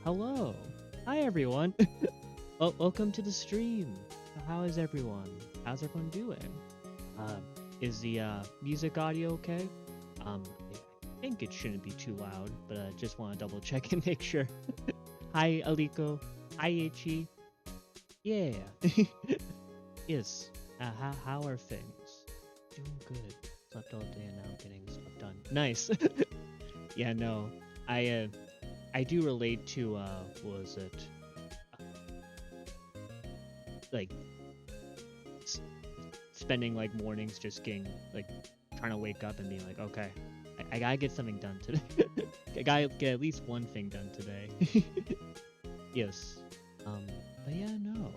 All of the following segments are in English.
Hello. Hi, everyone. Well, welcome to the stream. How is everyone? How's everyone doing? Uh, is the music audio okay? I think it shouldn't be too loud, but I just want to double check and make sure. Hi, Aliko. Hi, Ichi. Yeah. Yes. How are things? Doing good. Slept all day and now I'm getting stuff done. Nice. Yeah, no. I do relate to what was it? Like s- spending like mornings just getting like trying to wake up and being like, okay, I gotta get something done today. I gotta get at least one thing done today. Yes. But yeah, no.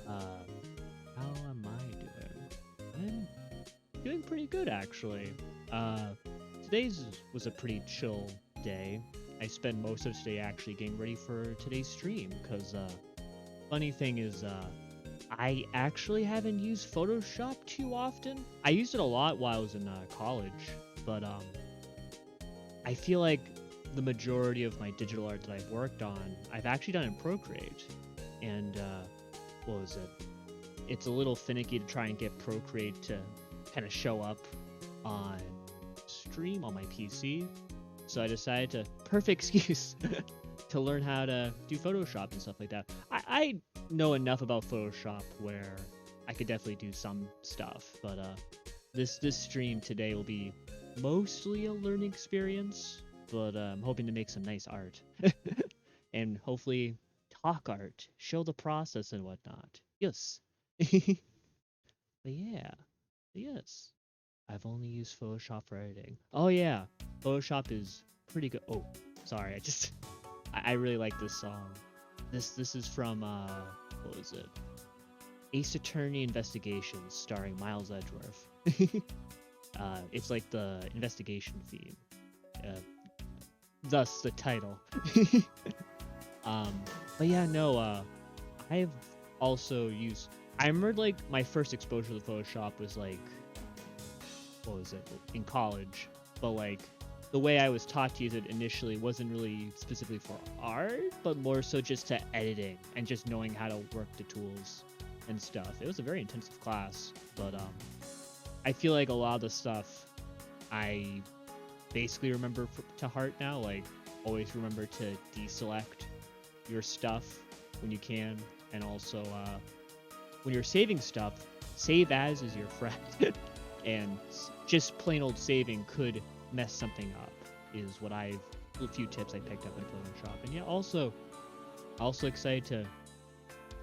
How am I doing? I'm doing pretty good actually. Today's was a pretty chill day. I spent most of today actually getting ready for today's stream because funny thing is I actually haven't used Photoshop too often. I used it a lot while I was in college, but I feel like the majority of my digital art that I've worked on, I've actually done in Procreate. And what was it? It's a little finicky to try and get Procreate to kind of show up on stream on my PC. So I decided to, perfect excuse, to learn how to do Photoshop and stuff like that. I know enough about Photoshop where I could definitely do some stuff, but this stream today will be mostly a learning experience, but I'm hoping to make some nice art and hopefully talk art, show the process and whatnot. Yes. But yeah, yes. I've only used Photoshop for editing. Oh yeah, Photoshop is pretty good. Oh, sorry, I really like this song. This is from what was it? Ace Attorney Investigations, starring Miles Edgeworth. It's like the investigation theme, uh, thus the title. um, but yeah, no. I've also used. I remember like my first exposure to Photoshop was like, what was it, in college, but like the way I was taught to use it initially wasn't really specifically for art, but more so just to editing and just knowing how to work the tools and stuff. It was a very intensive class, but I feel like a lot of the stuff I basically remember to heart now. Like, always remember to deselect your stuff when you can, and also when you're saving stuff, save as is your friend. And just plain old saving could mess something up, is what a few tips I picked up in Photoshop. And yeah, also excited to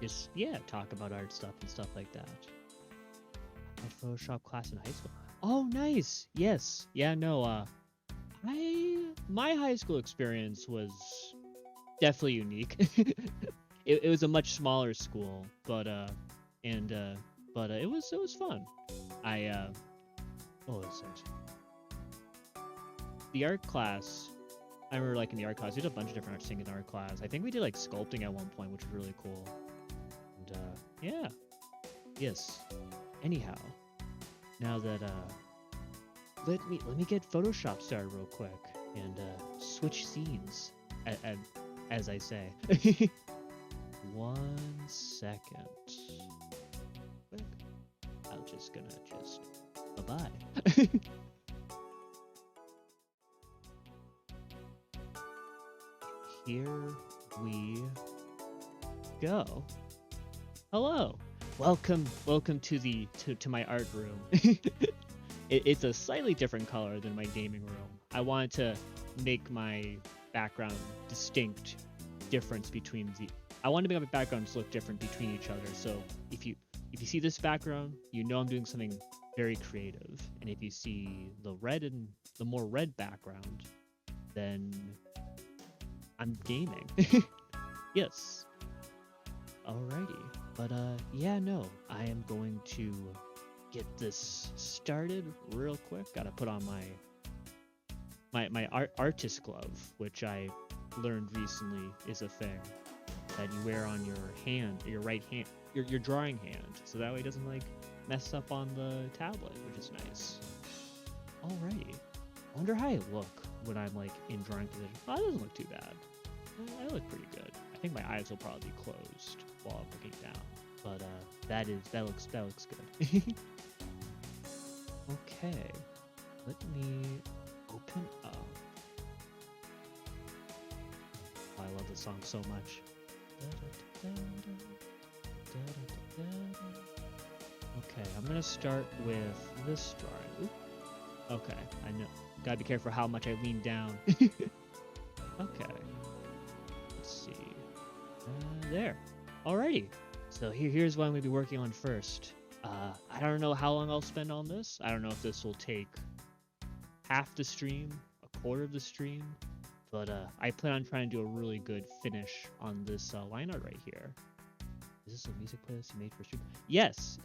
just talk about art stuff and stuff like that. A Photoshop class in high school. Oh, nice. Yes. Yeah. No. My high school experience was definitely unique. It was a much smaller school, but it was fun. What was it? The art class. I remember like in the art class, we did a bunch of different art things in art class. I think we did like sculpting at one point, which was really cool. And yeah, yes. Anyhow, now that let me get Photoshop started real quick and switch scenes, as I say. 1 second. Quick. I'm just gonna bye-bye. Here we go. Hello. Welcome to my art room. It's a slightly different color than my gaming room. I wanted to make my background distinct difference between I want to make my backgrounds look different between each other. So if you see this background, you know I'm doing something very creative. And if you see the more red background, then I'm gaming. Yes. Alrighty. But yeah, no. I am going to get this started real quick. Gotta put on my artist glove, which I learned recently is a thing that you wear on your hand, your right hand, your drawing hand, so that way it doesn't like mess up on the tablet, which is nice. Alrighty. I wonder how I look when I'm like in drawing position. Oh, that doesn't look too bad. I look pretty good. think my eyes will probably be closed while I'm looking down. But that looks good. Okay, let me open up. Oh, I love this song so much. Okay, I'm gonna start with this drawing. Oop. Okay, I know. Gotta be careful how much I lean down. Okay. Let's see. There. Alrighty. So here's what I'm gonna be working on first. I don't know how long I'll spend on this. I don't know if this will take half the stream, a quarter of the stream, but I plan on trying to do a really good finish on this line art right here. Is this a music playlist you made for stream? Yes.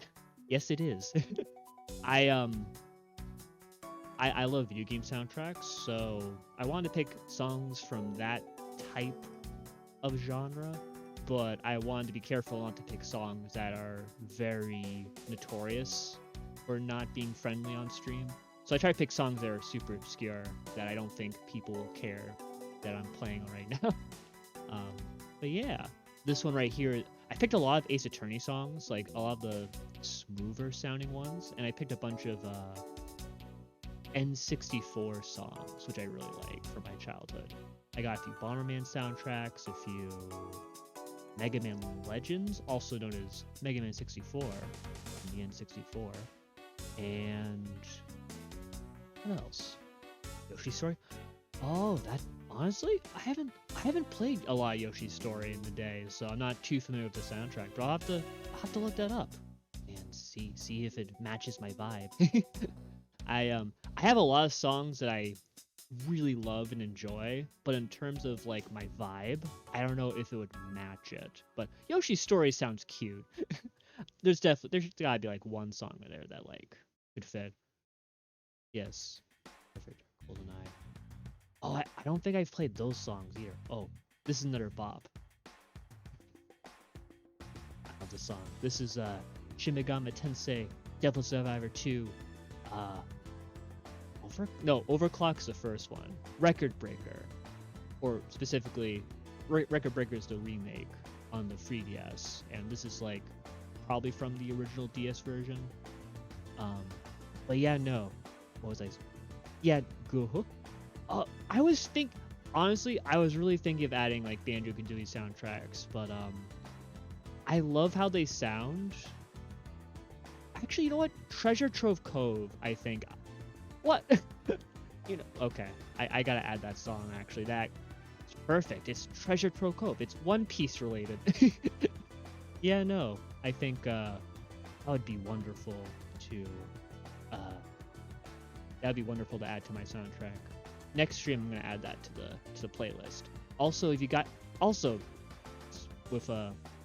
Yes, it is. I love video game soundtracks, so I wanted to pick songs from that type of genre, but I wanted to be careful not to pick songs that are very notorious for not being friendly on stream. So I try to pick songs that are super obscure, that I don't think people will care that I'm playing right now. But yeah, this one right here, I picked a lot of Ace Attorney songs, like a lot of the smoother sounding ones, and I picked a bunch of N64 songs, which I really like from my childhood. I got a few Bomberman soundtracks, a few Mega Man Legends, also known as Mega Man 64, from the N64, and what else? Yoshi's Story. Oh, that honestly, I haven't played a lot of Yoshi's Story in the day, so I'm not too familiar with the soundtrack. But I'll have to look that up and see if it matches my vibe. I have a lot of songs that I really love and enjoy, but in terms of like my vibe, I don't know if it would match it. But Yoshi's Story sounds cute. there's gotta be like one song in there that like could fit. Yes, perfect. GoldenEye. Oh, I don't think I've played those songs either. Oh, this is another bop. I love this song. This is Shin Megami Tensei Devil Survivor 2. Overclock's the first one. Record Breaker, or specifically, Record Breaker is the remake on the 3DS, and this is like probably from the original DS version. But yeah, no. What was I? Yeah, Go. I was really thinking of adding like Banjo-Kazooie soundtracks, but I love how they sound. Actually, you know what? Treasure Trove Cove, I think. What? You know, okay. I gotta add that song, actually. That's perfect. It's Treasure Trove Cove. It's One Piece related. Yeah, no. I think that would be wonderful to that'd be wonderful to add to my soundtrack. Next stream, I'm gonna add that to the playlist. Also, if you got with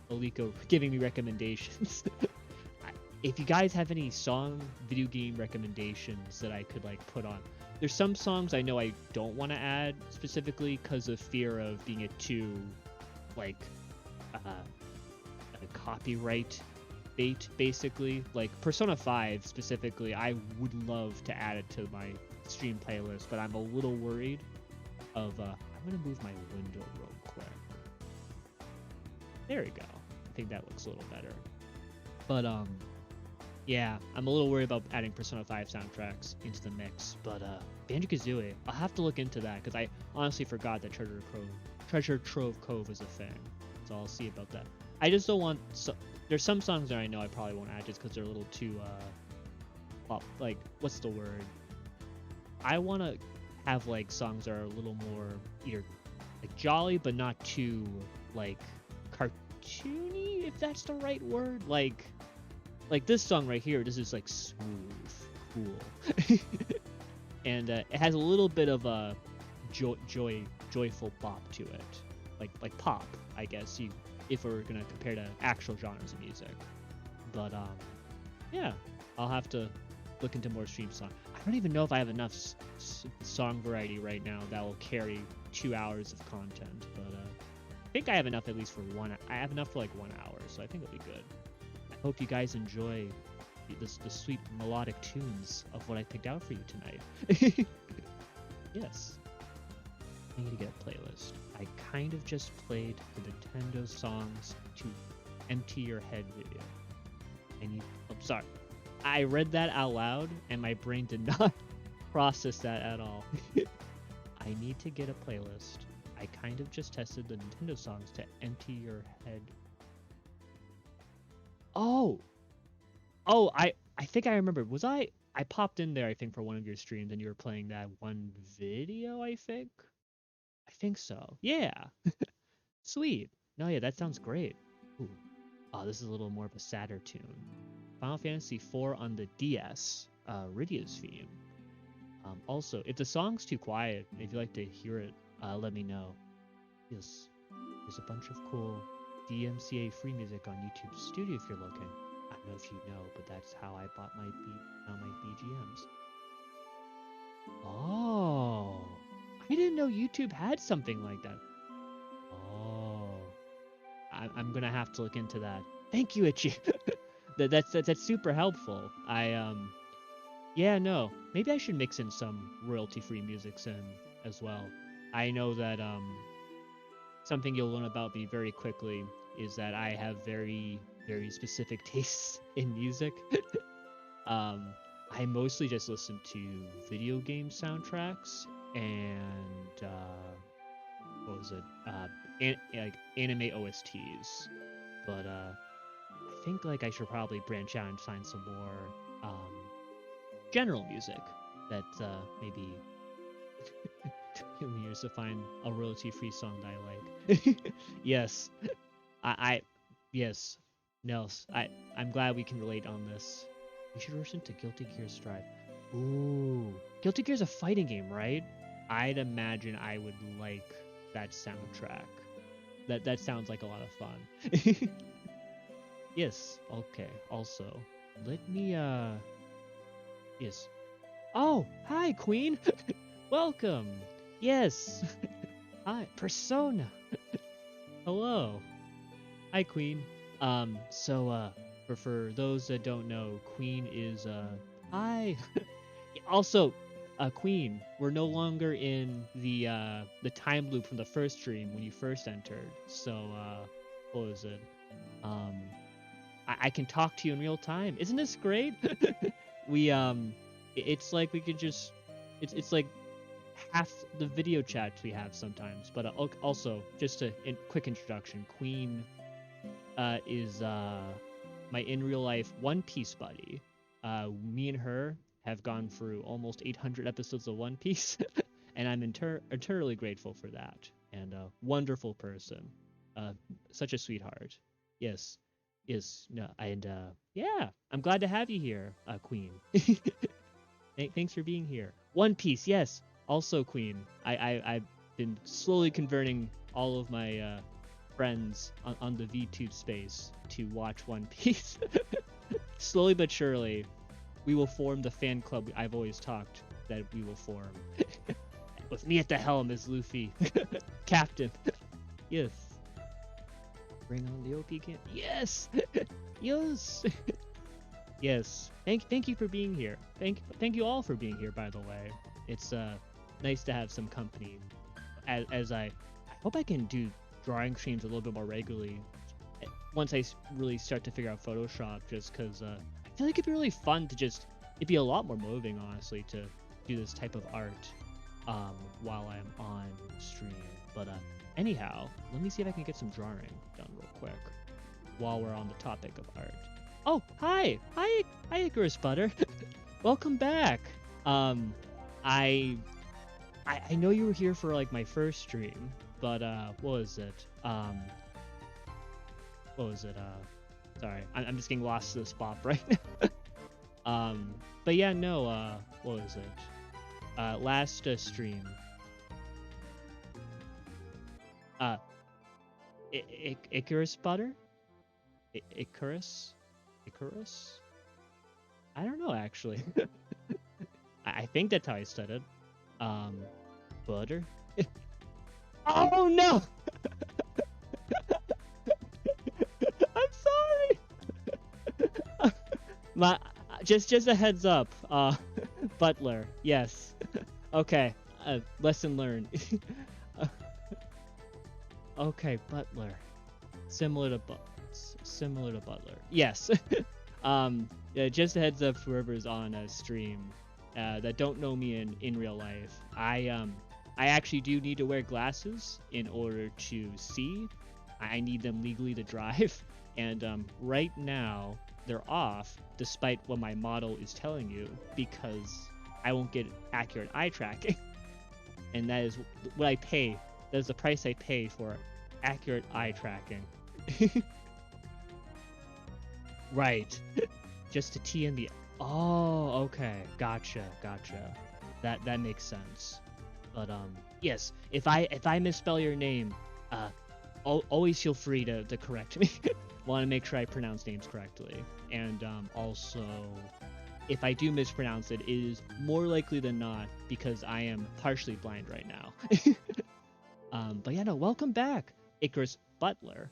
Aliko giving me recommendations, if you guys have any video game recommendations that I could like put on, there's some songs I know I don't want to add specifically because of fear of being it too like a copyright bait, basically. Like Persona 5 specifically, I would love to add it to my stream playlist, but I'm a little worried of I'm gonna move my window real quick. There we go. I think that looks a little better. But yeah, I'm a little worried about adding Persona 5 soundtracks into the mix. But Banjo-Kazooie, I'll have to look into that because I honestly forgot that Treasure Trove Cove is a thing. So I'll see about that. I just don't want there's some songs that I know I probably won't add just because they're a little too like, what's the word? I want to have like songs that are a little more either like jolly but not too like cartoony, if that's the right word. Like this song right here, this is like smooth, cool, and it has a little bit of a joyful bop to it, like pop, I guess, if we're gonna compare to actual genres of music. But yeah, I'll have to look into more stream songs. I don't even know if I have enough song variety right now that will carry 2 hours of content, but I think I have enough at least for I have enough for like 1 hour, so I think it'll be good. I hope you guys enjoy the sweet melodic tunes of what I picked out for you tonight. Yes. I need to get a playlist. I kind of just played the Nintendo songs to empty your head video. And you, I'm sorry. I read that out loud and my brain did not process that at all. I need to get a playlist. I kind of just tested the Nintendo songs to empty your head. Oh, I think I remember. Was I popped in there, I think, for one of your streams and you were playing that one video, I think? I think so. Yeah. Sweet. No, yeah, that sounds great. Ooh. Oh, this is a little more of a sadder tune. Final Fantasy IV on the DS, Rydia's theme. Also, if the song's too quiet, if you'd like to hear it, let me know. Yes, there's a bunch of cool DMCA free music on YouTube Studio if you're looking. I don't know if you know, but that's how I bought my BGMs. Oh, I didn't know YouTube had something like that. Oh, I'm gonna have to look into that. Thank you, Itchy. that's super helpful. Yeah, no, maybe I should mix in some royalty-free music as well. I know that something you'll learn about me very quickly is that I have very, very specific tastes in music. I mostly just listen to video game soundtracks and what was it? Like anime OSTs. But I think like I should probably branch out and find some more general music that maybe took me years to find a royalty-free song that I like. Yes, yes, Nels, I'm glad we can relate on this. You should listen to Guilty Gear Strive. Ooh, Guilty Gear's a fighting game, right? I'd imagine I would like that soundtrack. That sounds like a lot of fun. Yes, okay. Also, let me yes. Oh, hi, Queen. Welcome. Yes. Hi, Persona. Hello. Hi, Queen. For those that don't know, Queen is hi. Also, Queen, we're no longer in the time loop from the first stream when you first entered. So what was it? I can talk to you in real time. Isn't this great? We it's like we could just it's like half the video chats we have sometimes. But also, just a quick introduction, Queen is my in real life One Piece buddy. Me and her have gone through almost 800 episodes of One Piece, and I'm eternally grateful for that. And a wonderful person, such a sweetheart. Yes, no, and yeah, I'm glad to have you here, Queen. Thanks for being here. One Piece, yes. Also, Queen. I've been slowly converting all of my friends on the VTube space to watch One Piece. Slowly but surely, we will form the fan club I've always talked that we will form. With me at the helm is Luffy, captain. Yes. Bring on the OP camp. Yes. Yes. Yes. Thank you for being here. Thank you all for being here. By the way, it's nice to have some company. As I hope I can do drawing streams a little bit more regularly once I really start to figure out Photoshop, just because I feel like it'd be really fun to it'd be a lot more moving, honestly, to do this type of art while I'm on stream. But anyhow, let me see if I can get some drawing done real quick while we're on the topic of art. Oh, hi, Icarus Butter. Welcome back. I know you were here for like my first stream, but what was it? Sorry, I'm just getting lost to the spot right now. But yeah, no, what was it? Last stream. Icarus Butter? Icarus? I don't know, actually. I think that's how I said it. Butter? Oh no! I'm sorry! Just a heads up. Butler, yes. Okay, lesson learned. Okay, Butler. Similar to similar to Butler. Yes. Yeah, just a heads up for whoever's on a stream that don't know me in real life. I actually do need to wear glasses in order to see. I need them legally to drive, and right now they're off, despite what my model is telling you, because I won't get accurate eye tracking, and that is what I pay. That is the price I pay for accurate eye tracking. Right. Just to T in the. Oh, okay. Gotcha. That makes sense. But yes. If I misspell your name, always feel free to correct me. Want to make sure I pronounce names correctly. And also, if I do mispronounce it, it is more likely than not because I am partially blind right now. But yeah, no. Welcome back, Icarus Butler.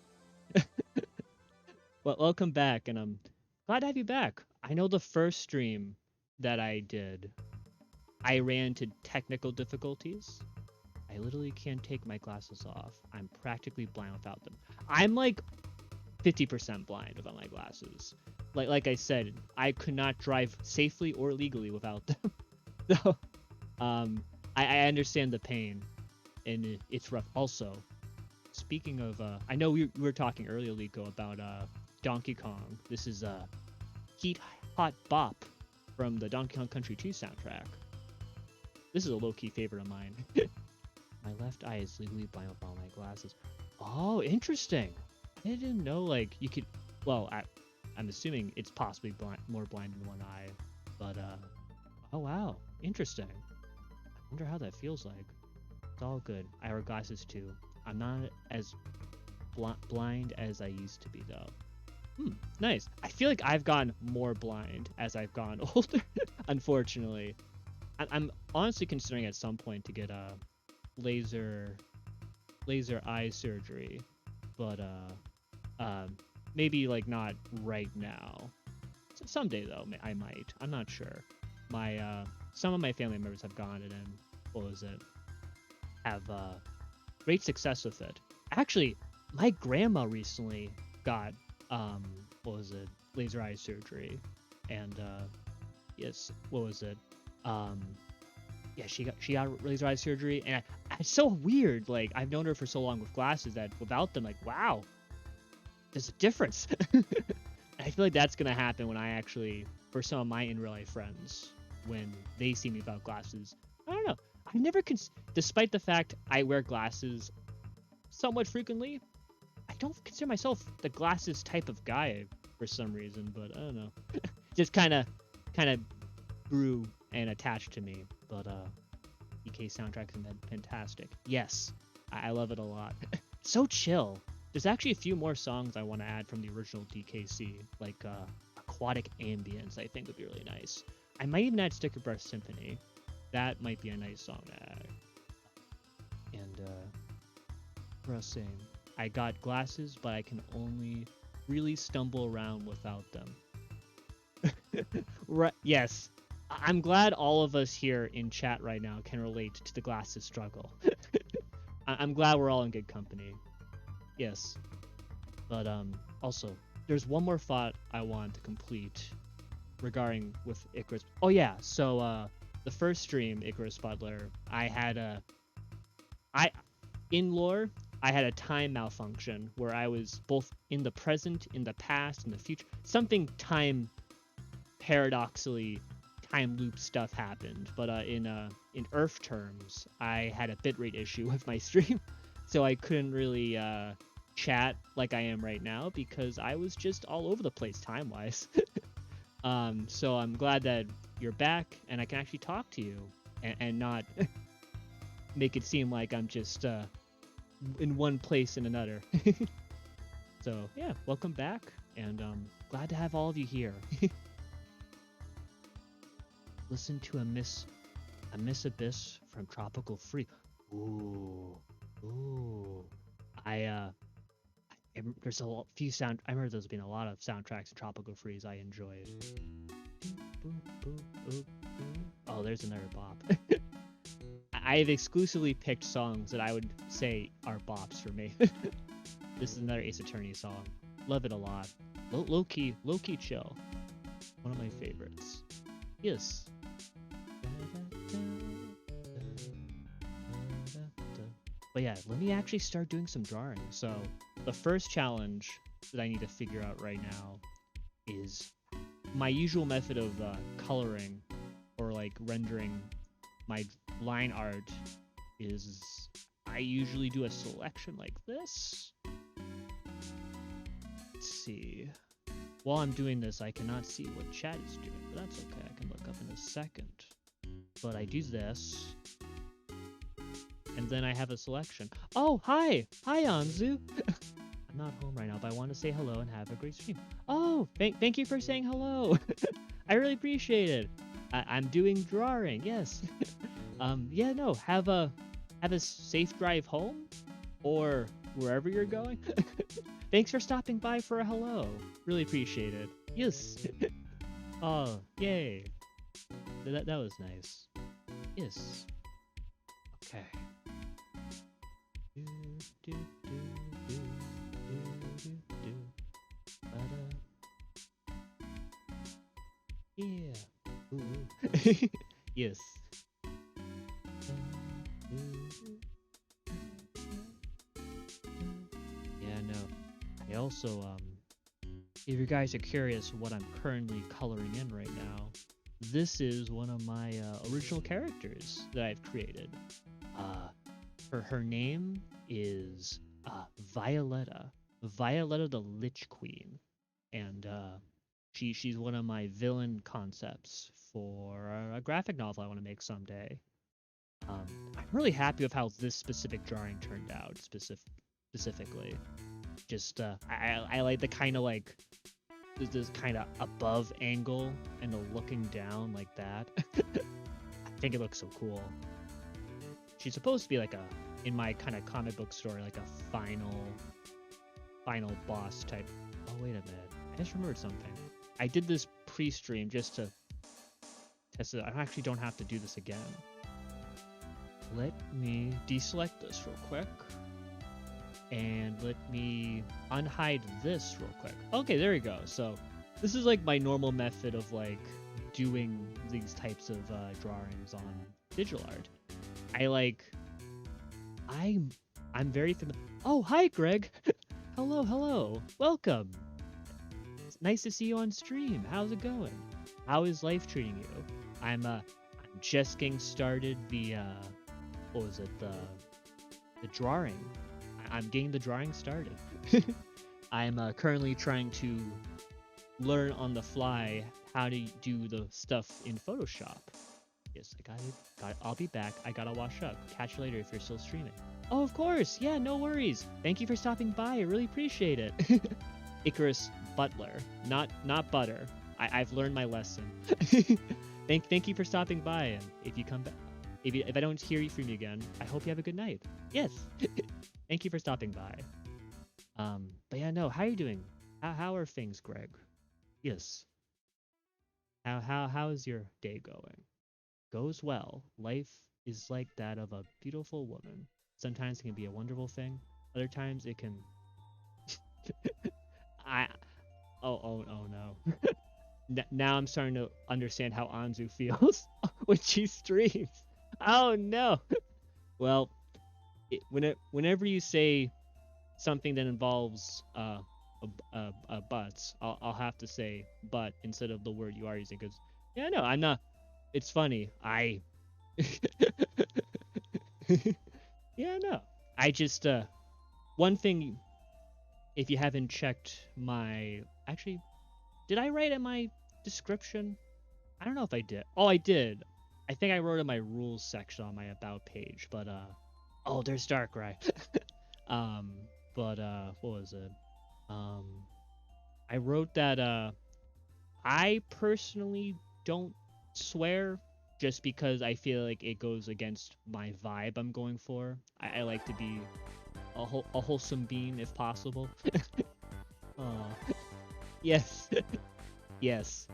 Well, welcome back, and I'm glad to have you back. I know the first stream that I did, I ran into technical difficulties. I literally can't take my glasses off. I'm practically blind without them. I'm like 50% blind without my glasses. Like I said, I could not drive safely or legally without them. So, I understand the pain, and it's rough. Also, speaking of, I know we were talking earlier, Liko, about Donkey Kong. This is Heat Hot Bop from the Donkey Kong Country 2 soundtrack. This is a low-key favorite of mine. My left eye is legally blind with all my glasses. Oh, interesting. I didn't know, like, you could... Well, I'm assuming it's possibly more blind in one eye. But, oh, wow. Interesting. I wonder how that feels like. It's all good. I wear glasses, too. I'm not as blind as I used to be, though. Nice. I feel like I've gotten more blind as I've gotten older, unfortunately. I'm honestly considering at some point to get a laser eye surgery, but maybe like not right now. Someday though, I might. I'm not sure. My some of my family members have gone it and have great success with it. Actually, my grandma recently got laser eye surgery, and yes, yeah, she got laser eye surgery, and it's so weird. Like, I've known her for so long with glasses that without them, like, wow, there's a difference. I feel like that's gonna happen when I actually, for some of my in real life friends, when they see me without glasses. I don't know. I never despite the fact I wear glasses somewhat frequently, I don't consider myself the glasses type of guy for some reason, but I don't know. Just kind of grew and attached to me. But DK soundtrack is fantastic. Yes, I love it a lot. So chill. There's actually a few more songs I want to add from the original DKC, like Aquatic Ambience. I think would be really nice. I might even add Sticker Brush Symphony. That might be a nice song to add. And same. I got glasses, but I can only really stumble around without them. Right? Yes. I'm glad all of us here in chat right now can relate to the glasses struggle. I'm glad we're all in good company. Yes. But also, there's one more thought I want to complete regarding with Icarus. Oh yeah, so the first stream, Icarus Butler, I had in lore, I had a time malfunction where I was both in the present, in the past, in the future. Something paradoxically time loop stuff happened, but in Earth terms, I had a bitrate issue with my stream, so I couldn't really chat like I am right now because I was just all over the place time-wise. So I'm glad that you're back and I can actually talk to you and not make it seem like I'm just in one place and another. So yeah, welcome back, and glad to have all of you here. Listen to a Miss Abyss from Tropical Freeze. Ooh. There's a few sound. I remember there's been a lot of soundtracks in Tropical Freeze I enjoyed. Oh, there's another bop. I've exclusively picked songs that I would say are bops for me. This is another Ace Attorney song. Love it a lot. Low key chill. One of my favorites. Yes. But yeah, let me actually start doing some drawing. So the first challenge that I need to figure out right now is my usual method of coloring or like rendering my line art is I usually do a selection like this. Let's see. While I'm doing this, I cannot see what chat is doing, but that's okay. I can look up in a second. But I do this, and then I have a selection. Oh, hi! Hi, Anzu! I'm not home right now, but I want to say hello and have a great stream. Oh, thank you for saying hello! I really appreciate it. I'm doing drawing, yes. Yeah, no, have a safe drive home, or wherever you're going. Thanks for stopping by for a hello. Really appreciate it. Yes. Oh, yay. That was nice. Yes. Okay. Yeah. Ooh. Yes. Yeah, no. I also, if you guys are curious what I'm currently coloring in right now, this is one of my original characters that I've created. Her name is Violetta the Lich Queen, and she's one of my villain concepts for a graphic novel I want to make someday. I'm really happy with how this specific drawing turned out specifically. Just I like the kind of like this kind of above angle and the looking down like that. I think it looks so cool. She's supposed to be like in my kind of comic book story, like a final boss type. Oh, wait a minute. I just remembered something. I did this pre-stream just to test it. I actually don't have to do this again. Let me deselect this real quick. And let me unhide this real quick. Okay, there we go. So this is like my normal method of like doing these types of drawings on digital art. I'm very familiar. Oh, hi, Greg. Hello. Welcome. It's nice to see you on stream. How's it going? How is life treating you? I'm just getting started the what was it? The drawing. I'm getting the drawing started. I'm currently trying to learn on the fly how to do the stuff in Photoshop. Yes, I got it. I'll be back. I gotta wash up. Catch you later if you're still streaming. Oh, of course. Yeah, no worries. Thank you for stopping by. I really appreciate it. Icarus Butler, not Butter. I've learned my lesson. Thank you for stopping by, and if you come back, if I don't hear from you again, I hope you have a good night. Yes. Thank you for stopping by. But yeah, no. How are you doing? How are things, Greg? Yes. How is your day going? Goes well. Life is like that of a beautiful woman. Sometimes it can be a wonderful thing. Other times it can. Oh no. Now I'm starting to understand how Anzu feels when she streams. Oh no. Well, whenever you say something that involves butts, I'll have to say but instead of the word you are using, because yeah, no, I'm not. It's funny. Yeah, no. I just one thing, if you haven't checked my actually, did I write in my description? I don't know if I did. Oh, I did. I think I wrote in my rules section on my about page, but oh, there's Darkrai. But what was it? I wrote that I personally don't swear just because I feel like it goes against my vibe I'm going for. I like to be a wholesome being if possible. Yes. Yes.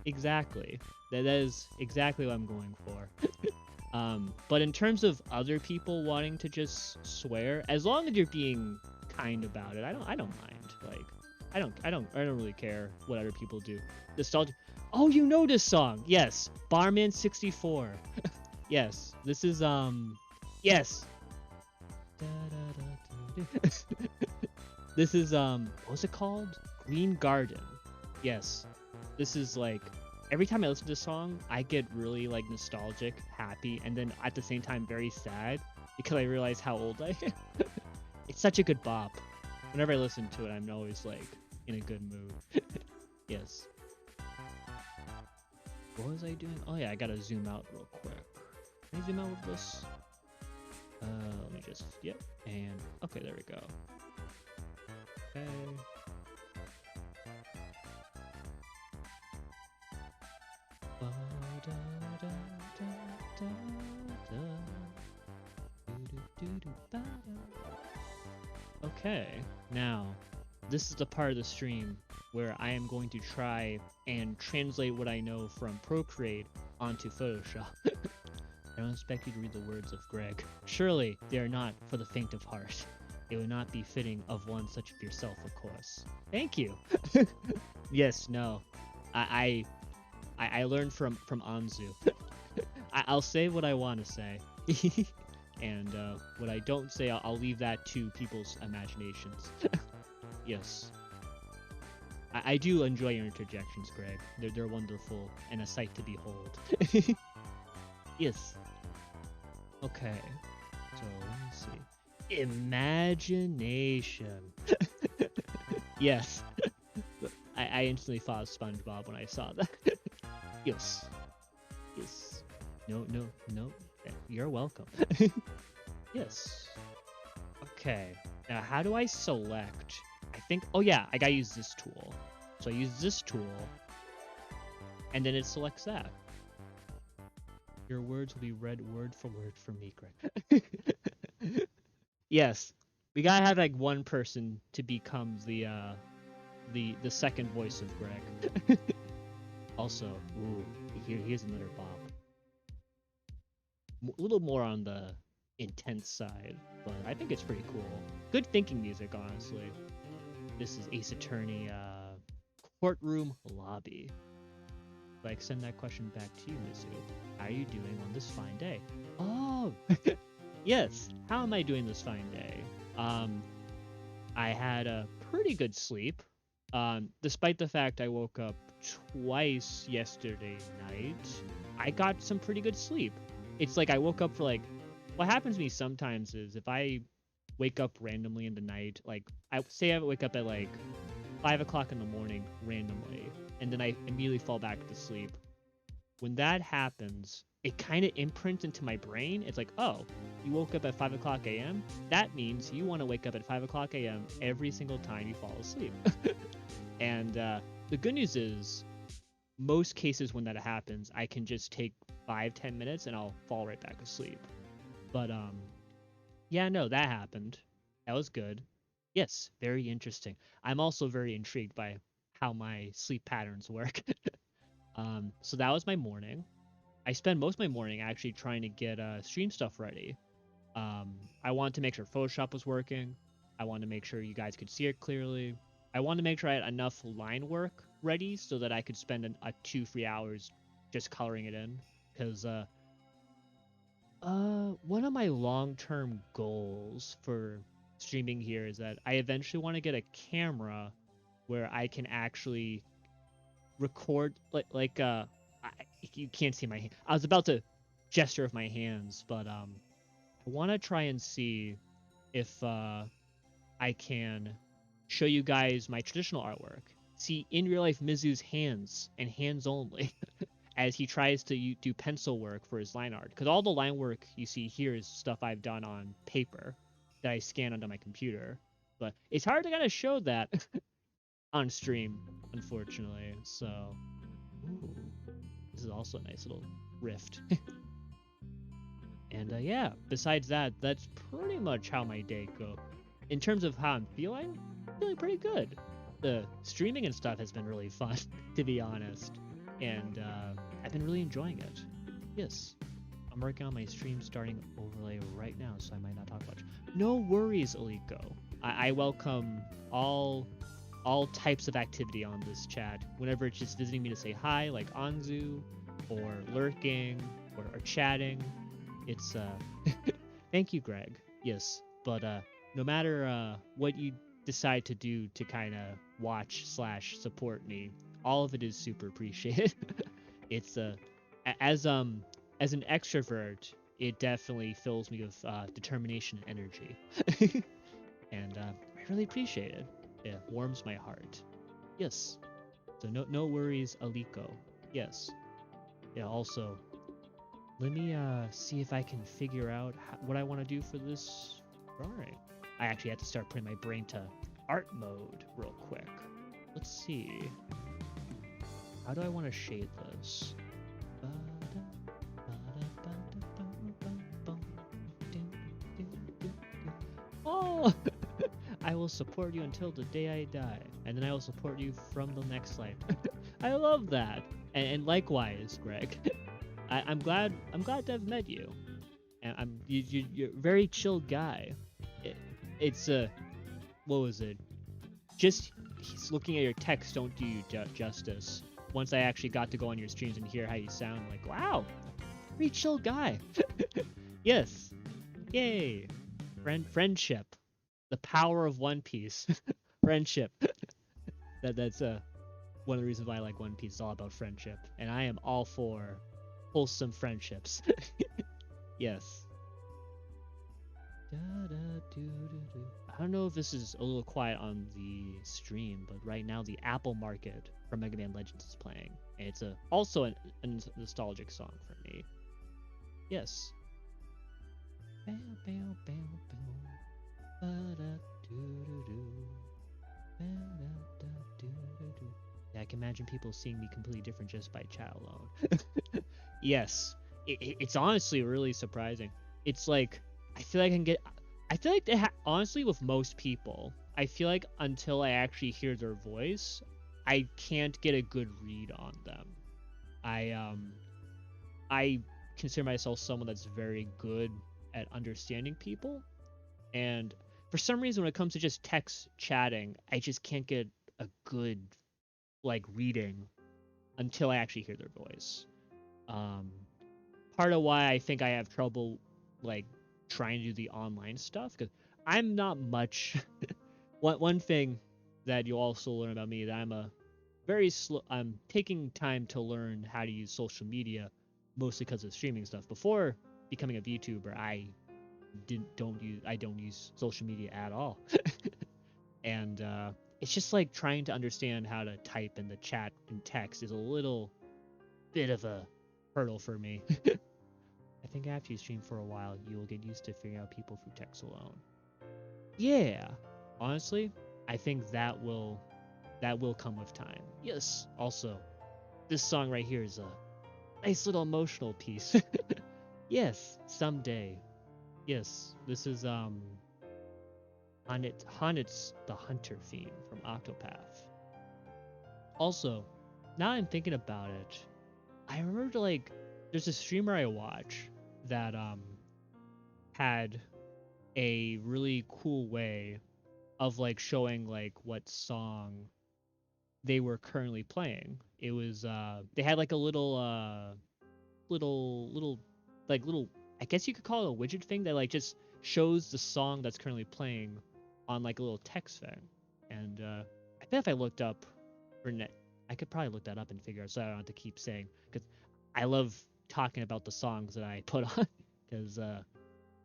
Exactly. That is exactly what I'm going for. But in terms of other people wanting to just swear, as long as you're being kind about it, I don't mind. Like, I don't really care what other people do. Nostalgia. Oh, you know this song? Yes, Barman 64. Yes, this is yes. This is what was it called? Green Garden. Yes, this is like every time I listen to this song, I get really like nostalgic, happy, and then at the same time very sad because I realize how old I am. It's such a good bop. Whenever I listen to it, I'm always like in a good mood. Yes. What was I doing? Oh yeah, I gotta zoom out real quick. Can I zoom out with this? Let me just, yep, and okay, there we go. Okay. Okay, now this is the part of the stream where I am going to try and translate what I know from Procreate onto Photoshop. I don't expect you to read the words of Greg. Surely they are not for the faint of heart. It would not be fitting of one such as yourself, of course. Thank you. Yes, no. I learned from Anzu. I'll say what I want to say. And what I don't say, I'll leave that to people's imaginations. Yes. I do enjoy your interjections, Greg. They're wonderful and a sight to behold. Yes. Okay. So, let me see. Imagination. Yes. I instantly thought of SpongeBob when I saw that. Yes. Yes. No. You're welcome. Yes. Okay. Now, how do I select? I think, oh yeah, I gotta use this tool. So I use this tool, and then it selects that. Your words will be read word for word from me, Greg. Yes. We gotta have like one person to become the second voice of Greg. Also, ooh, here's another bop. A little more on the intense side, but I think it's pretty cool. Good thinking music, honestly. This is Ace Attorney, courtroom lobby. Like, send that question back to you, Mizu. How are you doing on this fine day? Oh, yes. How am I doing this fine day? I had a pretty good sleep. Despite the fact I woke up twice yesterday night, I got some pretty good sleep. It's like I woke up for like, what happens to me sometimes is if I wake up randomly in the night, like I say I wake up at like 5 o'clock in the morning randomly, and then I immediately fall back to sleep. When that happens, it kind of imprints into my brain. It's like, oh, you woke up at 5 o'clock a.m. That means you want to wake up at 5 o'clock a.m. every single time you fall asleep. And the good news is, most cases when that happens, I can just take 5-10 minutes and I'll fall right back asleep. But yeah, no, that happened. That was good. Yes, very interesting. I'm also very intrigued by how my sleep patterns work. So that was my morning. I spend most of my morning actually trying to get stream stuff ready. I wanted to make sure Photoshop was working. I wanted to make sure you guys could see it clearly. I wanted to make sure I had enough line work ready so that I could spend 2-3 hours just coloring it in. Because one of my long-term goals for streaming here is that I eventually want to get a camera where I can actually record you can't see my hand. I was about to gesture with my hands, but I want to try and see if I can show you guys my traditional artwork. See in real life Mizu's hands and hands only as he tries to do pencil work for his line art. Because all the line work you see here is stuff I've done on paper that I scan onto my computer. But it's hard to kind of show that on stream, unfortunately. So, ooh, this is also a nice little rift. And yeah, besides that, that's pretty much how my day go. In terms of how I'm feeling pretty good. The streaming and stuff has been really fun, to be honest. And I've been really enjoying it. Yes. I'm working on my stream starting overlay right now, so I might not talk much. No worries, Aliko. I welcome all types of activity on this chat. Whenever it's just visiting me to say hi, like Anzu, or lurking, or chatting. It's thank you, Greg. Yes, but no matter what you decide to do to kind of watch / support me, all of it is super appreciated. It's as an extrovert, it definitely fills me with determination and energy, and I really appreciate it. It warms my heart. Yes. So no worries, Aliko. Yes. Yeah. Also, let me see if I can figure out what I want to do for this drawing. I actually had to start putting my brain to art mode real quick. Let's see. How do I want to shade this? Oh! I will support you until the day I die, and then I will support you from the next life. I love that, and likewise, Greg. I'm glad to have met you, and you're a very chill guy. It's what was it? Just looking at your text don't do you justice. Once I actually got to go on your streams and hear how you sound, like wow, very chill guy. Yes, yay, friendship, the power of One Piece, friendship. That's one of the reasons why I like One Piece. It's all about friendship, and I am all for wholesome friendships. Yes. I don't know if this is a little quiet on the stream, but right now the Apple Market from Mega Man Legends is playing, and it's also a nostalgic song for me. Yes. Yeah, I can imagine people seeing me completely different just by chat alone. Yes, it's honestly really surprising. It's like I feel like honestly with most people, I feel like until I actually hear their voice, I can't get a good read on them. I consider myself someone that's very good at understanding people, and for some reason when it comes to just text chatting, I just can't get a good like reading until I actually hear their voice. Um, Part of why I think I have trouble like trying to do the online stuff because I'm not much. One thing that you'll also learn about me that I'm a very slow. I'm taking time to learn how to use social media, mostly because of streaming stuff. Before becoming a VTuber, I don't use social media at all, and it's just like trying to understand how to type in the chat and text is a little bit of a hurdle for me. I think after you stream for a while, you will get used to figuring out people through text alone. Yeah, honestly, I think that will come with time. Yes. Also, this song right here is a nice little emotional piece. Yes, someday. Yes, this is Hanit's the Hunter theme from Octopath. Also, now I'm thinking about it, I remember like there's a streamer I watch that had a really cool way of like showing like what song they were currently playing. It was they had like a little like little I guess you could call it a widget thing that like just shows the song that's currently playing on like a little text thing. And I bet if I looked up for net I could probably look that up and figure out so I don't have to keep saying because I love talking about the songs that I put on because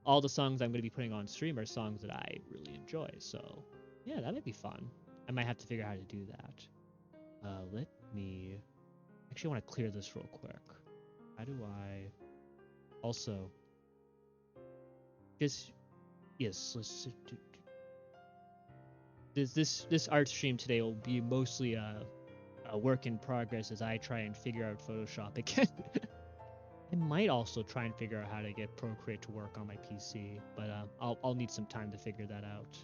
all the songs I'm going to be putting on stream are songs that I really enjoy. So yeah, that might be fun. I might have to figure out how to do that. Let me actually want to clear this real quick. How do I also just yes, let's this art stream today will be mostly a work in progress as I try and figure out Photoshop again. I might also try and figure out how to get Procreate to work on my PC, but I'll need some time to figure that out.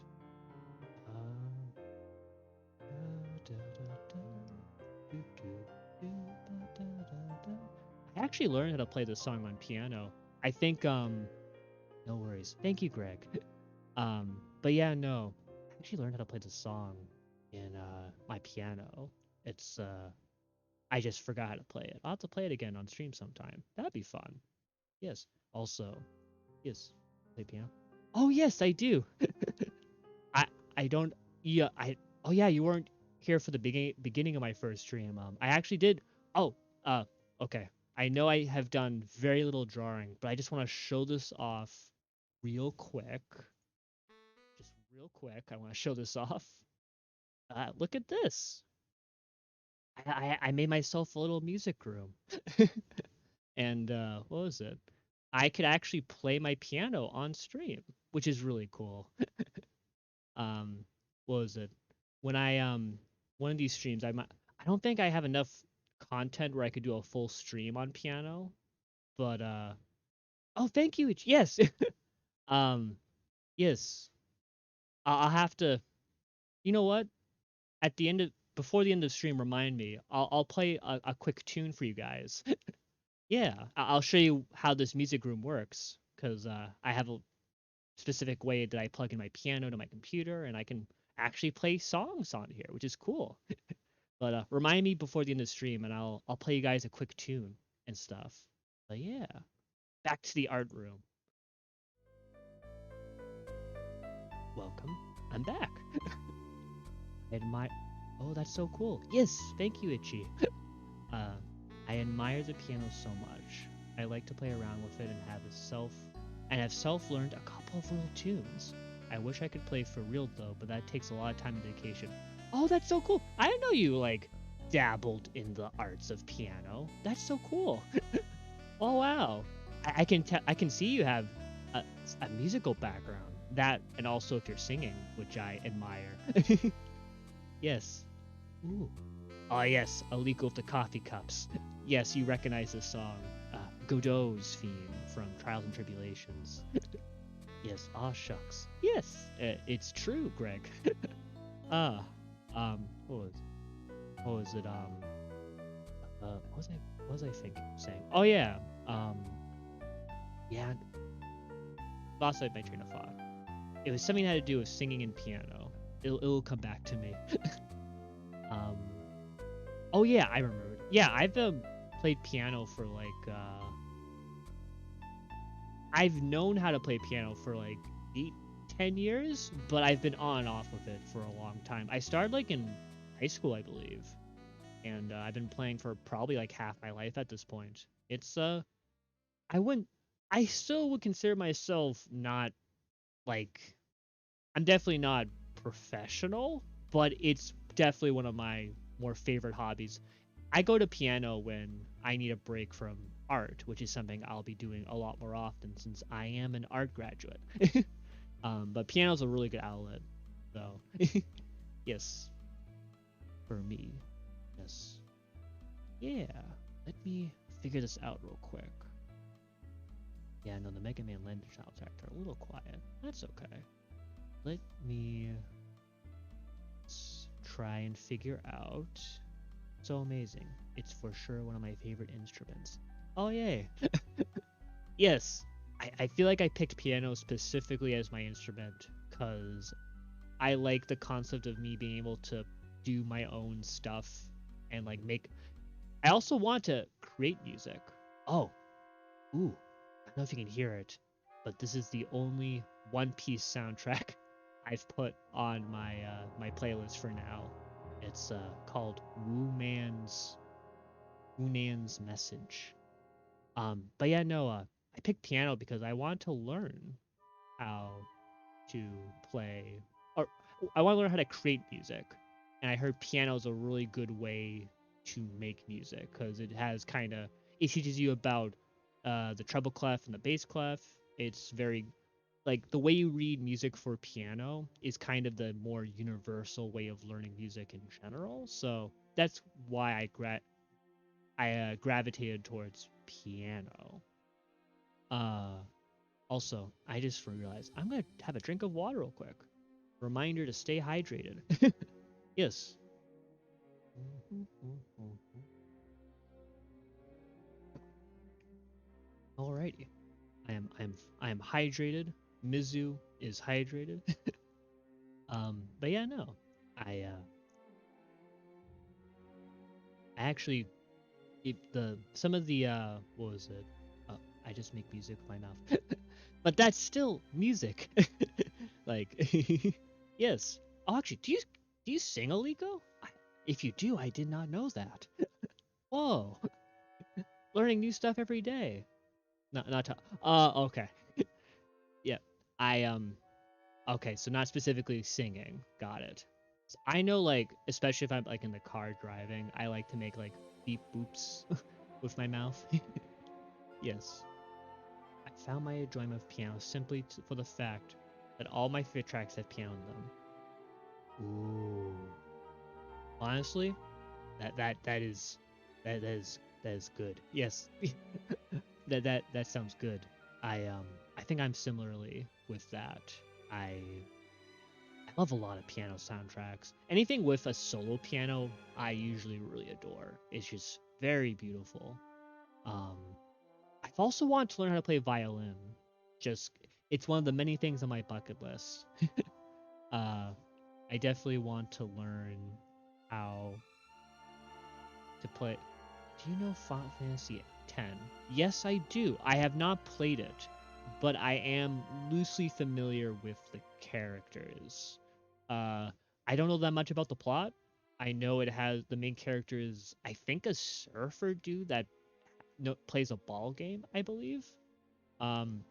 I actually learned how to play this song on piano I think no worries. Thank you, Greg. But yeah, no. I actually learned how to play the song in my piano. It's I just forgot how to play it. I'll have to play it again on stream sometime. That'd be fun. Yes. Also, yes, play piano. Oh yes, I do. I I don't. Yeah, I. Oh yeah, you weren't here for the beginning of my first stream. I actually did. Oh, okay. I know I have done very little drawing, but I just want to show this off real quick. Just real quick, I want to show this off. Look at this. I made myself a little music room. And what was it? I could actually play my piano on stream, which is really cool. um, what was it? When I one of these streams, I don't think I have enough content where I could do a full stream on piano, but oh, thank you. Yes. um, yes. I'll have to. You know what? At the end of before the end of the stream, remind me. I'll play a quick tune for you guys. Yeah, I'll show you how this music room works because I have a specific way that I plug in my piano to my computer, and I can actually play songs on here, which is cool. But remind me before the end of the stream, and I'll play you guys a quick tune and stuff. But yeah, back to the art room. Welcome. I'm back. I admire. Oh, that's so cool. Yes, thank you, Itchy. uh, I admire the piano so much. I like to play around with it and have self-learned a couple of little tunes. I wish I could play for real though, but that takes a lot of time and dedication. Oh, that's so cool. I didn't know you like dabbled in the arts of piano. That's so cool. Oh wow. I can see you have a musical background. That and also if you're singing, which I admire. Yes. Ooh. Oh yes, a leak of the coffee cups. Yes, you recognize this song. Godot's theme from Trials and Tribulations. Yes, aw shucks. Yes, it's true, Greg. Ah, what was it? What was I thinking? Saying? Oh yeah, yeah. Lost my train of thought. It was something that had to do with singing and piano. It'll come back to me. um. Oh yeah, I remembered. Yeah, I've played piano for like I've known how to play piano for like 8, 10 years, but I've been on and off with it for a long time. I started like in high school, I believe, and I've been playing for probably like half my life at this point. It's I wouldn't, I still would consider myself not like, I'm definitely not professional, but it's definitely one of my more favorite hobbies. I go to piano when I need a break from art, which is something I'll be doing a lot more often since I am an art graduate. But piano's a really good outlet, though. Yes, for me. Yes. Yeah. Let me figure this out real quick. Yeah, no, the Mega Man Legend soundtracks are a little quiet. That's okay. Let me try and figure out. So amazing. It's for sure one of my favorite instruments. Oh, yay. Yes. I feel like I picked piano specifically as my instrument because I like the concept of me being able to do my own stuff and like make. I also want to create music. Oh, ooh. I don't know if you can hear it, but this is the only One Piece soundtrack I've put on my playlist for now. It's called Wu Nan's Message. But yeah, no, I picked piano because I want to learn how to play, or I want to learn how to create music. And I heard piano is a really good way to make music because it has it teaches you about the treble clef and the bass clef. It's very like the way you read music for piano is kind of the more universal way of learning music in general. So that's why I gravitated towards piano. Uh, Also, I just realized I'm gonna have a drink of water real quick. Reminder to stay hydrated. Yes. Alrighty. I am hydrated. Mizu is hydrated. But yeah, no. I actually some of the what was it? I just make music with my mouth. But that's still music. Like yes. Oh, actually, do you sing, Aliko? If you do, I did not know that. Whoa. Learning new stuff every day. Not to, okay. Yeah. I okay, so not specifically singing. Got it. So I know, like, especially if I'm like in the car driving, I like to make like beep boops with my mouth. Yes. I found my enjoyment of piano simply for the fact that all my favorite tracks have piano in them. Ooh. Honestly, that is good. Yes. that sounds good. I think I'm similarly with that. I love a lot of piano soundtracks. Anything with a solo piano, I usually really adore. It's just very beautiful. Um, I've also wanted to learn how to play violin. Just it's one of the many things on my bucket list. uh, I definitely want to learn how to play. Do you know Final Fantasy X? Yes, I do. I have not played it, but I am loosely familiar with the characters. Uh, I don't know that much about the plot. I know it has the main character is I think a surfer dude that plays a ball game, I believe. Um,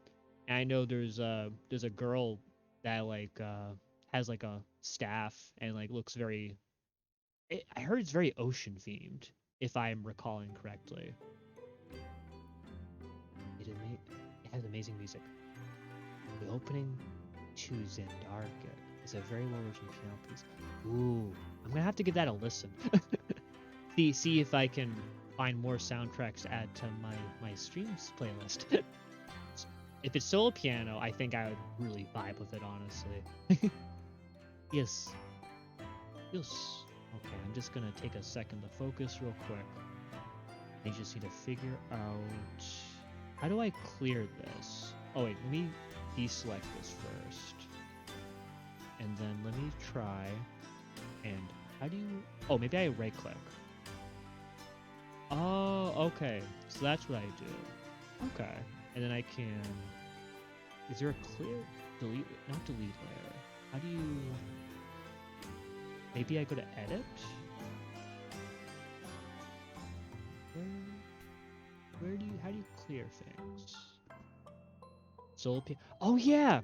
and I know there's a girl that like has like a staff and like looks very. I heard it's very ocean themed, if I'm recalling correctly. It has amazing music. The opening to Zandarka is a very well written piano piece. Ooh, I'm gonna have to give that a listen. See if I can find more soundtracks to add to my streams playlist. If it's solo piano, I think I would really vibe with it, honestly. Yes. Yes. Okay, I'm just gonna take a second to focus real quick. I just need to figure out how do I clear this? Oh wait, let me deselect this first. And then let me try and how do you oh maybe I right click. Oh, okay. So that's what I do. Okay. And then I can is there a clear delete not delete layer? How do you maybe I go to edit? How do you clear things? Soul piano. Oh yeah,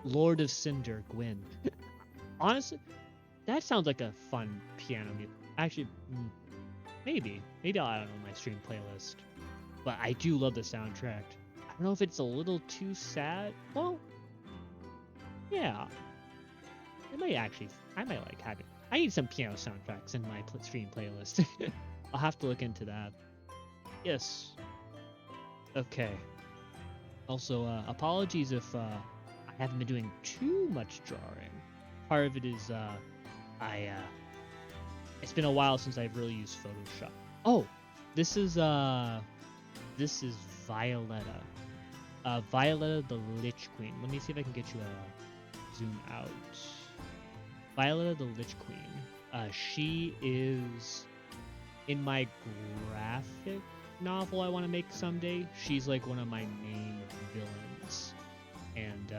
Lord of Cinder, Gwyn. Honestly, that sounds like a fun piano music. Actually, maybe I'll add it on my stream playlist. But I do love the soundtrack. I don't know if it's a little too sad. Well, yeah, it might actually. I might like having. I need some piano soundtracks in my stream playlist. I'll have to look into that. Yes. Okay. Also, apologies if I haven't been doing too much drawing. Part of it is it's been a while since I've really used Photoshop. Oh, this is Violetta. Violetta the Lich Queen. Let me see if I can get you a zoom out. Violetta the Lich Queen. She is in my graphic novel I want to make someday. She's like one of my main villains, and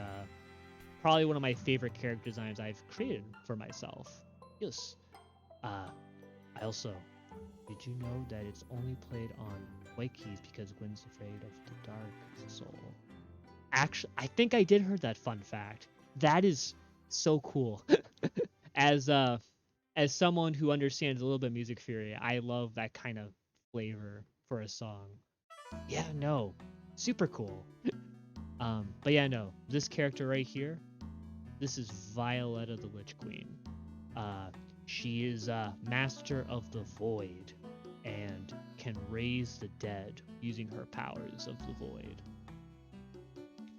probably one of my favorite character designs I've created for myself. Yes. I also did you know that it's only played on white keys because Gwen's afraid of the dark soul? Actually, I think I did heard that fun fact. That is so cool. as someone who understands a little bit of music theory, I love that kind of flavor for a song. Yeah, no, super cool. But yeah, no, this character right here, this is Violetta the Lich Queen. She is master of the void and can raise the dead using her powers of the void.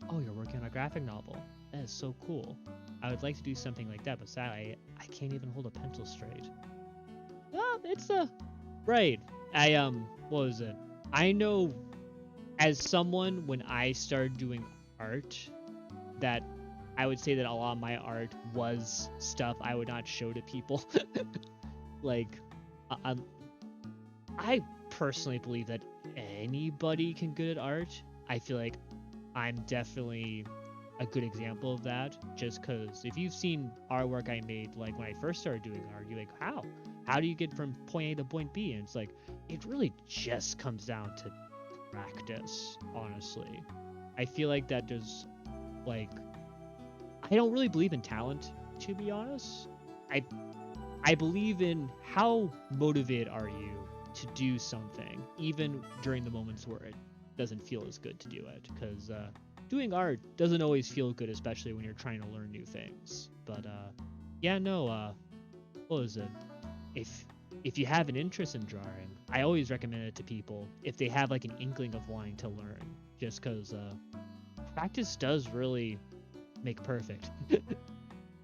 Oh, you're working on a graphic novel. That is so cool. I would like to do something like that, but sadly, I can't even hold a pencil straight. It's right. What was it? I know as someone, when I started doing art, that I would say that a lot of my art was stuff I would not show to people. Like, I, I personally believe that anybody can good at art. I feel like I'm definitely a good example of that, just because if you've seen artwork I made, like when I first started doing art, you're like, how do you get from point A to point B? And it's like, it really just comes down to practice, honestly. I feel like that does, like, I don't really believe in talent, to be honest. I I believe in how motivated are you to do something, even during the moments where it doesn't feel as good to do it. Because doing art doesn't always feel good, especially when you're trying to learn new things. But yeah, no. What was it? If if you have an interest in drawing, I always recommend it to people if they have like an inkling of wanting to learn. Just because practice does really make perfect.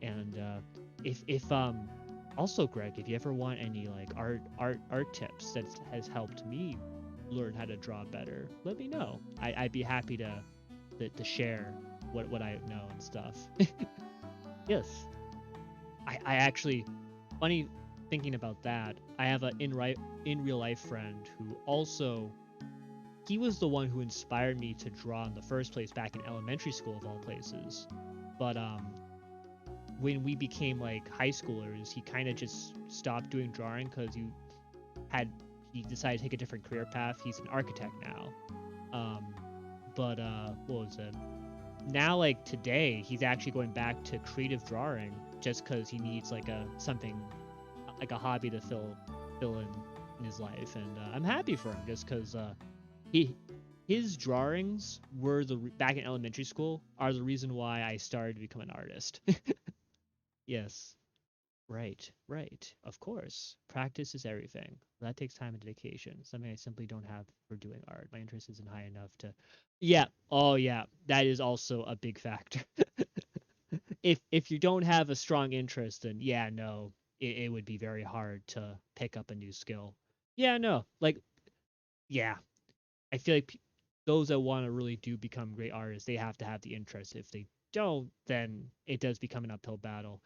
And if also Greg, if you ever want any like art tips that has helped me learn how to draw better, let me know. I'd be happy to share what I know and stuff. Yes, I actually, funny thinking about that. I have a in real life friend who also, he was the one who inspired me to draw in the first place back in elementary school of all places. But when we became like high schoolers, he kind of just stopped doing drawing because he decided to take a different career path. He's an architect now. Um, but what was it? Now, like today, he's actually going back to creative drawing just because he needs like a something, like a hobby to fill in his life, and I'm happy for him just because he his drawings were back in elementary school are the reason why I started to become an artist. Yes. Right, right. Of course. Practice is everything. That takes time and dedication. Something I simply don't have for doing art. My interest isn't high enough to. Yeah. Oh, yeah. That is also a big factor. If you don't have a strong interest, then yeah, no, it would be very hard to pick up a new skill. Yeah, no. Like, yeah. I feel like those that want to really do become great artists, they have to have the interest. If they don't, then it does become an uphill battle.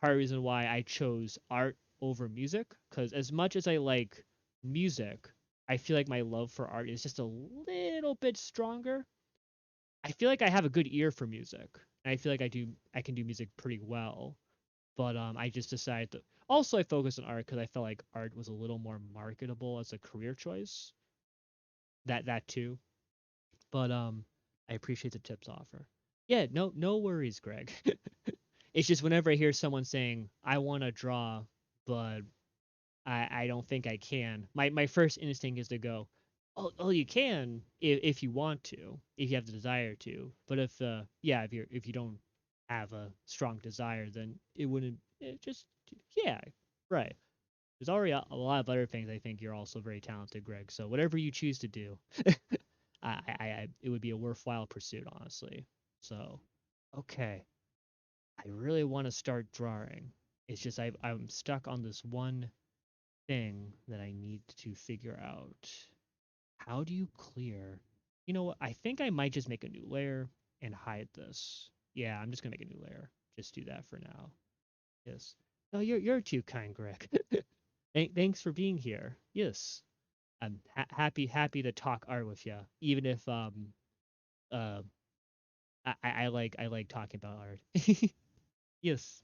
Part of the reason why I chose art over music, because as much as I like music, I feel like my love for art is just a little bit stronger. I feel like I have a good ear for music, and I feel like I can do music pretty well. But I just decided to also I focused on art because I felt like art was a little more marketable as a career choice. That too. But I appreciate the tips offer. Yeah, no worries, Greg. It's just whenever I hear someone saying I want to draw, but I don't think I can. My first instinct is to go, oh you can if you want to, if you have the desire to. But if yeah, if you don't have a strong desire, then it wouldn't. It just yeah, right. There's already a lot of other things I think you're also very talented, Greg. So whatever you choose to do, it would be a worthwhile pursuit, honestly. So, okay, I really want to start drawing. It's just I'm stuck on this one thing that I need to figure out. How do you clear? You know what? I think I might just make a new layer and hide this. Yeah, I'm just gonna make a new layer. Just do that for now. Yes. No, you're too kind, Greg. Thanks for being here. Yes, I'm happy to talk art with you, even if uh I like talking about art. Yes,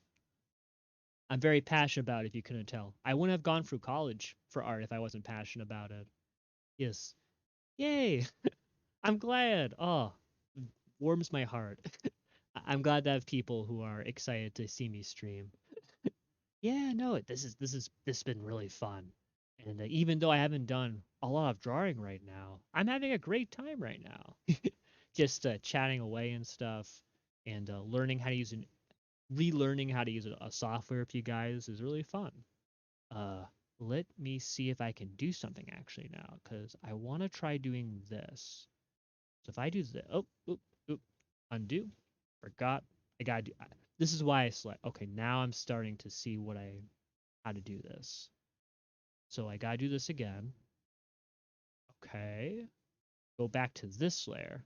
I'm very passionate about it. If you couldn't tell, I wouldn't have gone through college for art if I wasn't passionate about it. Yes, yay! I'm glad. Oh, warms my heart. I'm glad to have people who are excited to see me stream. Yeah, no, this has been really fun. And even though I haven't done a lot of drawing right now, I'm having a great time right now. Just chatting away and stuff, and learning how to use relearning how to use a software with you guys is really fun. Uh, Let me see if I can do something actually now, because I want to try doing this. So if I do this, undo, forgot. I gotta do. This is why I select. Okay, now I'm starting to see how to do this. So I gotta do this again. Okay. go back to this layer.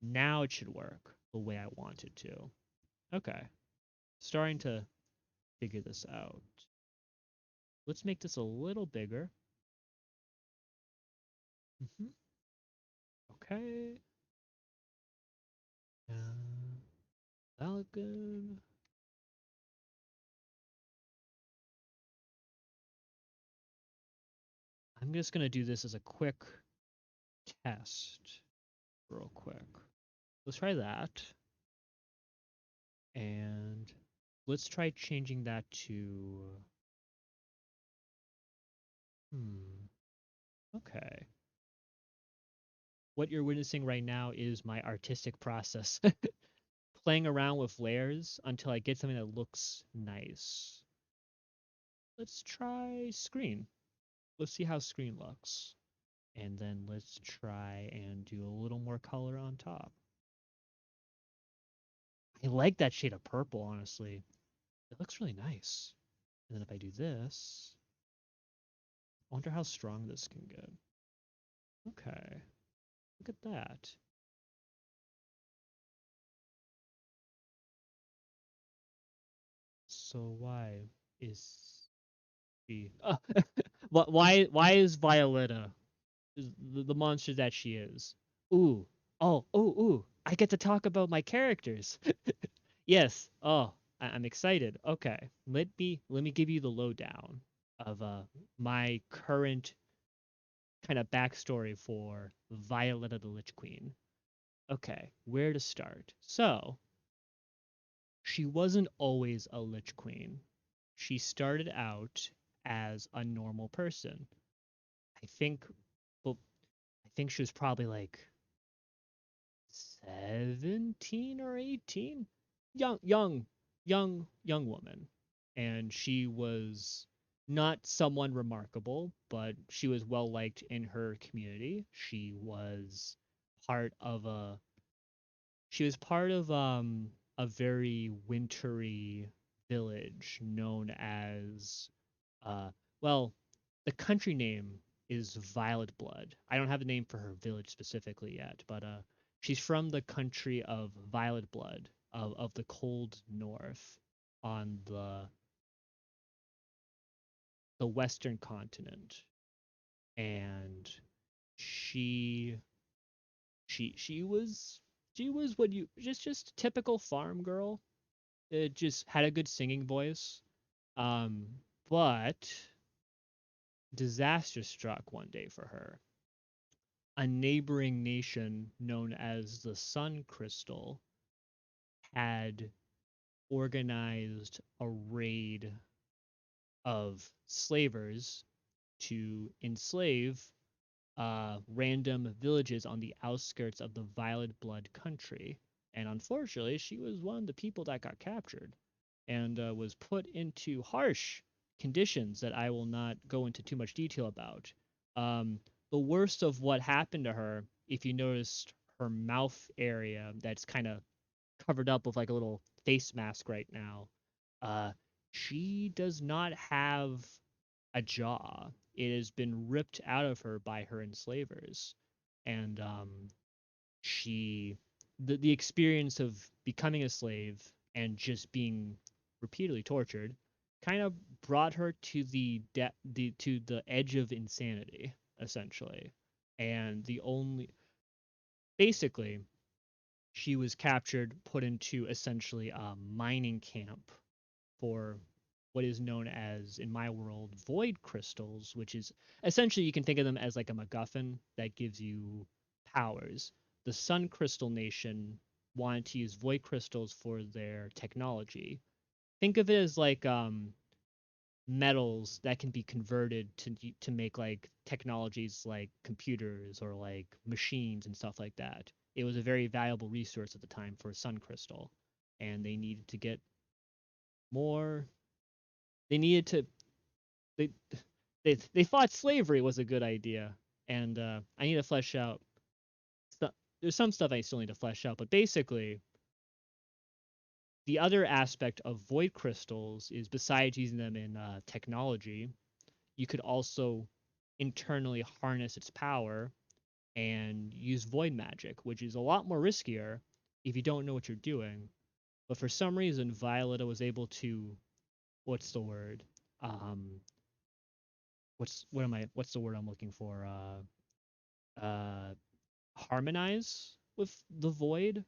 Now it should work the way I want it to. Okay. Starting to figure this out. Let's make this a little bigger. Okay. That look good. I'm just gonna do this as a quick test, real quick. Let's try that, and let's try changing that to. Okay. What you're witnessing right now is my artistic process, playing around with layers until I get something that looks nice. Let's try screen. Let's see how screen looks. And then let's try and do a little more color on top. I like that shade of purple, honestly. It looks really nice. And then if I do this, I wonder how strong this can get. Okay, look at that. So why is she? Why is Violetta the monster that she is? Ooh, ooh! I get to talk about my characters. Yes. Oh, I'm excited. Okay, let me give you the lowdown of my current kind of backstory for Violetta the Lich Queen. Okay, where to start? So, she wasn't always a Lich Queen. She started out as a normal person. I think, well, I think she was probably like 17 or 18. Young woman. And she was not someone remarkable, but she was well liked in her community. Part of a she was part of a very wintry village known as uh well, the country name is Violet Blood. I don't have the name for her village specifically yet, but she's from the country of Violet Blood of the cold north on the western continent. And she she was what you just typical farm girl. It just had a good singing voice. Um, but disaster struck one day for her. A neighboring nation known as the Sun Crystal had organized a raid of slavers to enslave random villages on the outskirts of the Violet Blood country. And unfortunately, she was one of the people that got captured and was put into harsh conditions that I will not go into too much detail about. Um, the worst of what happened to her, if you noticed her mouth area that's kind of covered up with like a little face mask right now, uh, she does not have a jaw. It has been ripped out of her by her enslavers. And she the experience of becoming a slave and just being repeatedly tortured kind of brought her to the edge of insanity, essentially. And the only basically she was captured, put into essentially a mining camp for what is known as, in my world, void crystals, which is essentially you can think of them as like a MacGuffin that gives you powers. The Sun Crystal Nation wanted to use void crystals for their technology. Think of it as like metals that can be converted to make like technologies like computers or like machines and stuff like that. It was a very valuable resource at the time for Sun Crystal, and they needed to get more. They needed to they they thought slavery was a good idea, and I need to flesh out. There's some stuff I still need to flesh out, but basically, the other aspect of void crystals is besides using them in technology, you could also internally harness its power and use void magic, which is a lot more riskier if you don't know what you're doing. But for some reason, Violetta was able to, what's the word? Um, what's the word I'm looking for? Harmonize with the void,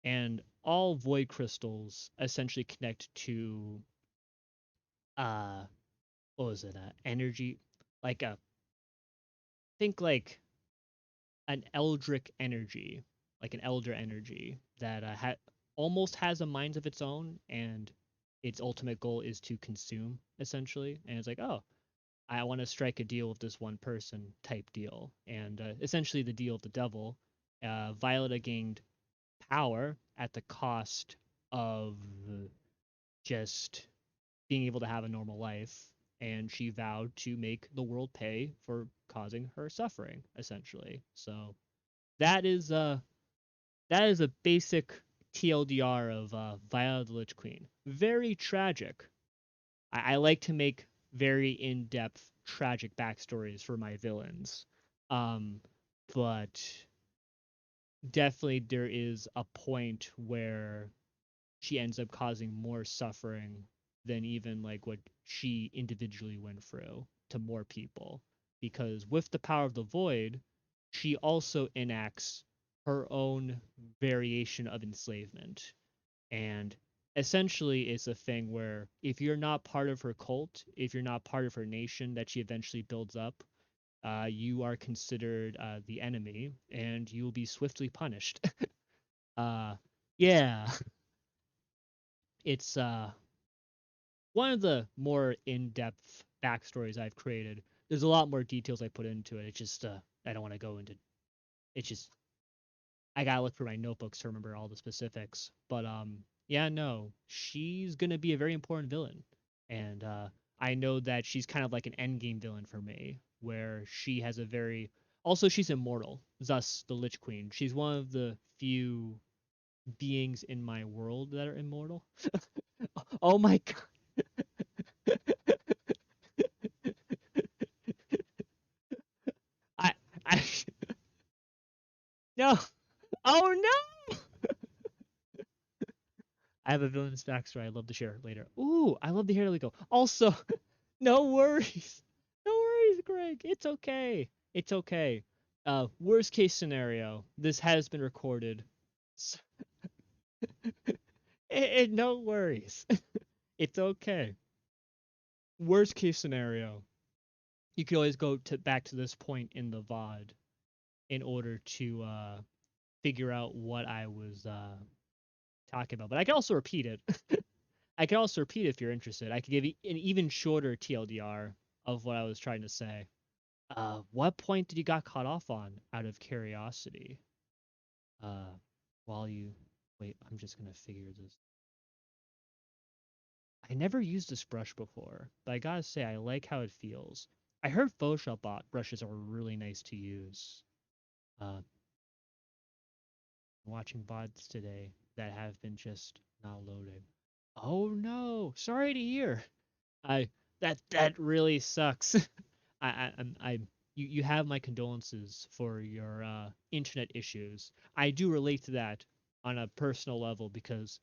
and all void crystals essentially connect to uh, what was it? Energy, like a think like an eldritch energy, like an elder energy that almost has a mind of its own, and its ultimate goal is to consume essentially. And it's like, oh, I want to strike a deal with this one person type deal, and essentially the deal of the devil. Violetta gained power at the cost of just being able to have a normal life, and she vowed to make the world pay for causing her suffering essentially. So that is uh that is a basic TLDR of Violetta the Lich Queen. Very tragic. I like to make very in-depth tragic backstories for my villains, um, but definitely there is a point where she ends up causing more suffering than even like what she individually went through to more people, because with the power of the void she also enacts her own variation of enslavement. And essentially it's a thing where if you're not part of her cult, if you're not part of her nation that she eventually builds up, you are considered the enemy and you will be swiftly punished. uh yeah. It's one of the more in-depth backstories I've created. There's a lot more details I put into it. It's just I don't want to go into. It's just I gotta look for my notebooks to remember all the specifics. But yeah, no, she's gonna be a very important villain, and I know that she's kind of like an endgame villain for me, where she has a very also she's immortal. Thus, the Lich Queen. She's one of the few beings in my world that are immortal. Oh my god. I I no. Oh no. I have a villainous backstory I'd love to share later. Ooh, I love to hear it go. Also, no worries. No worries, Greg. It's okay. It's okay. Worst case scenario, this has been recorded. So, no worries. It's okay. Worst case scenario, you can always go to back to this point in the VOD in order to figure out what I was talking about. But I can also repeat it. I can also repeat if you're interested. I could give you an even shorter TLDR of what I was trying to say. What point did you got caught off on out of curiosity? Uh, while you wait, I'm just gonna figure this. I never used this brush before, but I gotta say I like how it feels. I heard Photoshop brushes are really nice to use. I'm watching VODs today that have been just not loading. Oh no! Sorry to hear. I that really sucks. I you have my condolences for your internet issues. I do relate to that on a personal level because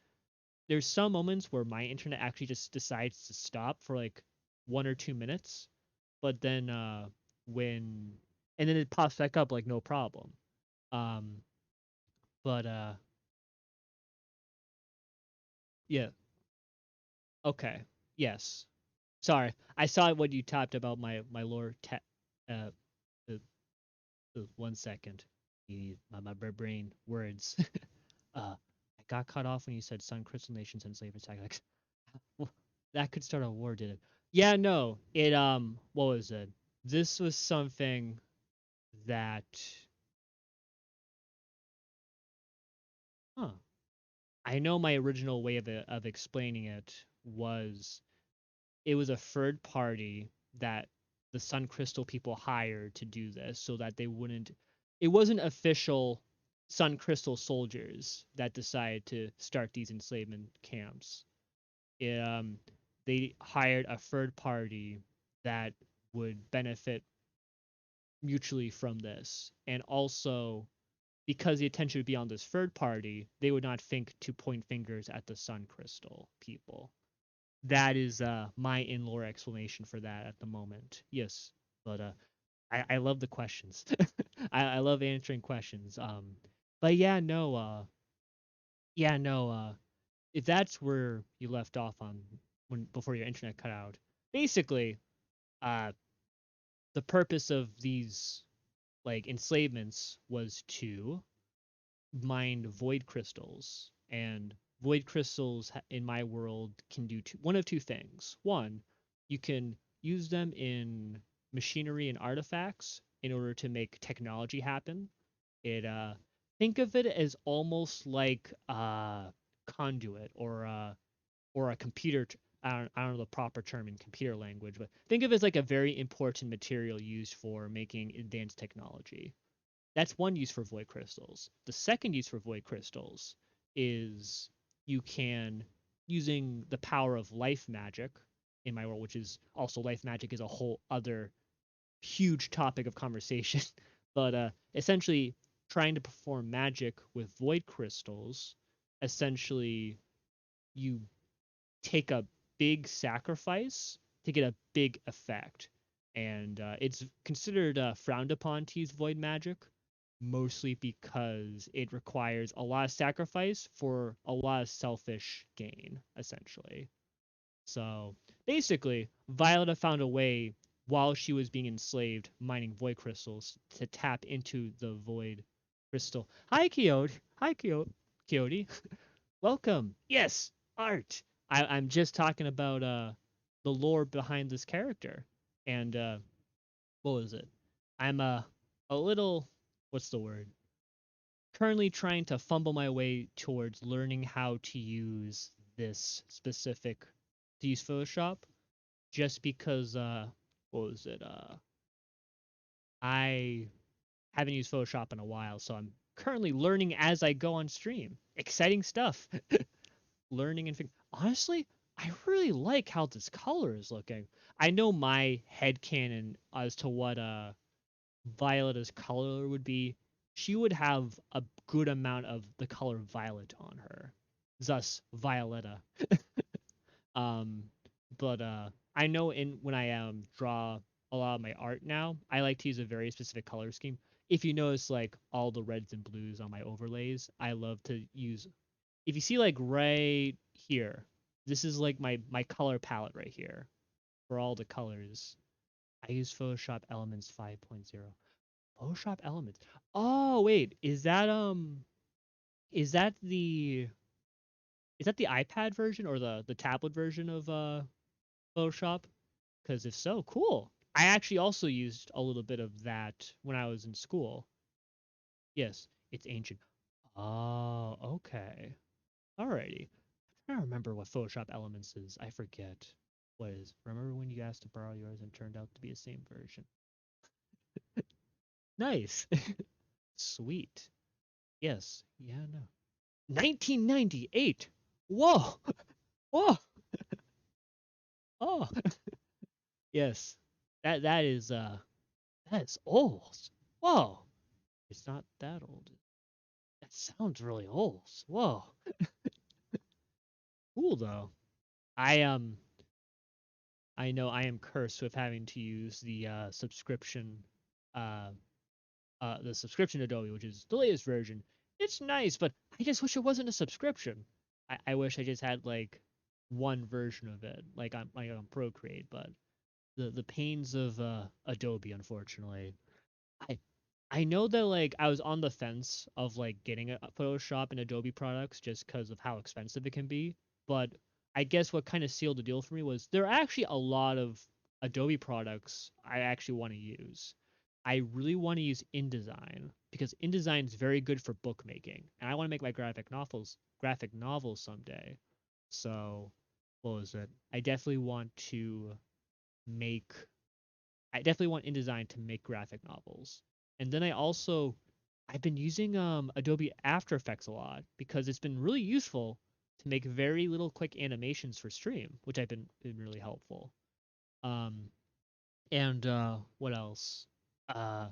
there's some moments where my internet actually just decides to stop for like 1 or 2 minutes, but then when and then it pops back up like no problem. Um, but yeah, okay, yes. Sorry, I saw what you typed about my lore. Uh, uh, 1 second. My brain words. I got cut off when you said Sun Crystal Nations and Slave Attack. Like, well, that could start a war, did it? Yeah, no. It what was it? This was something that huh. I know my original way of explaining it was it was a third party that the Sun Crystal people hired to do this so that they wouldn't it wasn't official Sun Crystal soldiers that decided to start these enslavement camps. It, they hired a third party that would benefit mutually from this, and also because the attention would be on this third party, they would not think to point fingers at the sun crystal people. That is my in-lore explanation for that at the moment. Yes, but I love the questions. I love answering questions. But yeah, no, if that's where you left off on when before your internet cut out, basically, uh, the purpose of these like enslavements was to mine void crystals, and void crystals in my world can do one of two things. One, you can use them in machinery and artifacts in order to make technology happen. It think of it as almost like a conduit or a computer. I don't know the proper term in computer language, but think of it as like a very important material used for making advanced technology. That's one use for void crystals. The second use for void crystals is you can, using the power of life magic in my world, which is also life magic is a whole other huge topic of conversation, but essentially trying to perform magic with void crystals, essentially you take a big sacrifice to get a big effect. And it's considered frowned upon to use void magic, mostly because it requires a lot of sacrifice for a lot of selfish gain, essentially. So basically, Violetta found a way while she was being enslaved, mining void crystals, to tap into the void crystal. Hi, Coyote. Hi, Coyote. Welcome. Yes, art. I'm just talking about the lore behind this character, and what was it? I'm a little, what's the word? Currently trying to fumble my way towards learning how to use this specific to use Photoshop, just because what was it? I haven't used Photoshop in a while, so I'm currently learning as I go on stream. Exciting stuff. Learning and honestly, I really like how this color is looking. I know my headcanon as to what Violetta's color would be. She would have a good amount of the color violet on her. Thus Violetta. Um but I know in when I draw a lot of my art now, I like to use a very specific color scheme. If you notice like all the reds and blues on my overlays, I love to use, if you see like right here, this is like my color palette right here for all the colors. I use Photoshop Elements 5.0. Photoshop Elements. Oh wait, is that the iPad version or the tablet version of Photoshop? Because if so, cool. I actually also used a little bit of that when I was in school. Yes, it's ancient. Oh, okay. Alrighty. I don't remember what Photoshop Elements is. I forget what it is. Remember when you asked to borrow yours and turned out to be the same version? Nice. Sweet. Yes. Yeah, no. 1998. Whoa. Whoa. Oh. Yes. That is old. Whoa. It's not that old. That sounds really old. Whoa. Cool though. I I know I am cursed with having to use uh the subscription Adobe, which is the latest version. It's nice, but I just wish it wasn't a subscription. I wish I just had like one version of it, like on Procreate, but the pains of Adobe, unfortunately. I I know that like I was on the fence of like getting a Photoshop and Adobe products just because of how expensive it can be, but I guess what kind of sealed the deal for me was there are actually a lot of Adobe products I actually want to use. I really want to use InDesign because InDesign is very good for bookmaking, and I want to make my graphic novels someday. So, what was it? Make I definitely want InDesign to make graphic novels. And then I've been using Adobe After Effects a lot because it's been really useful to make very little quick animations for stream, which been really helpful. Um and what else? uh,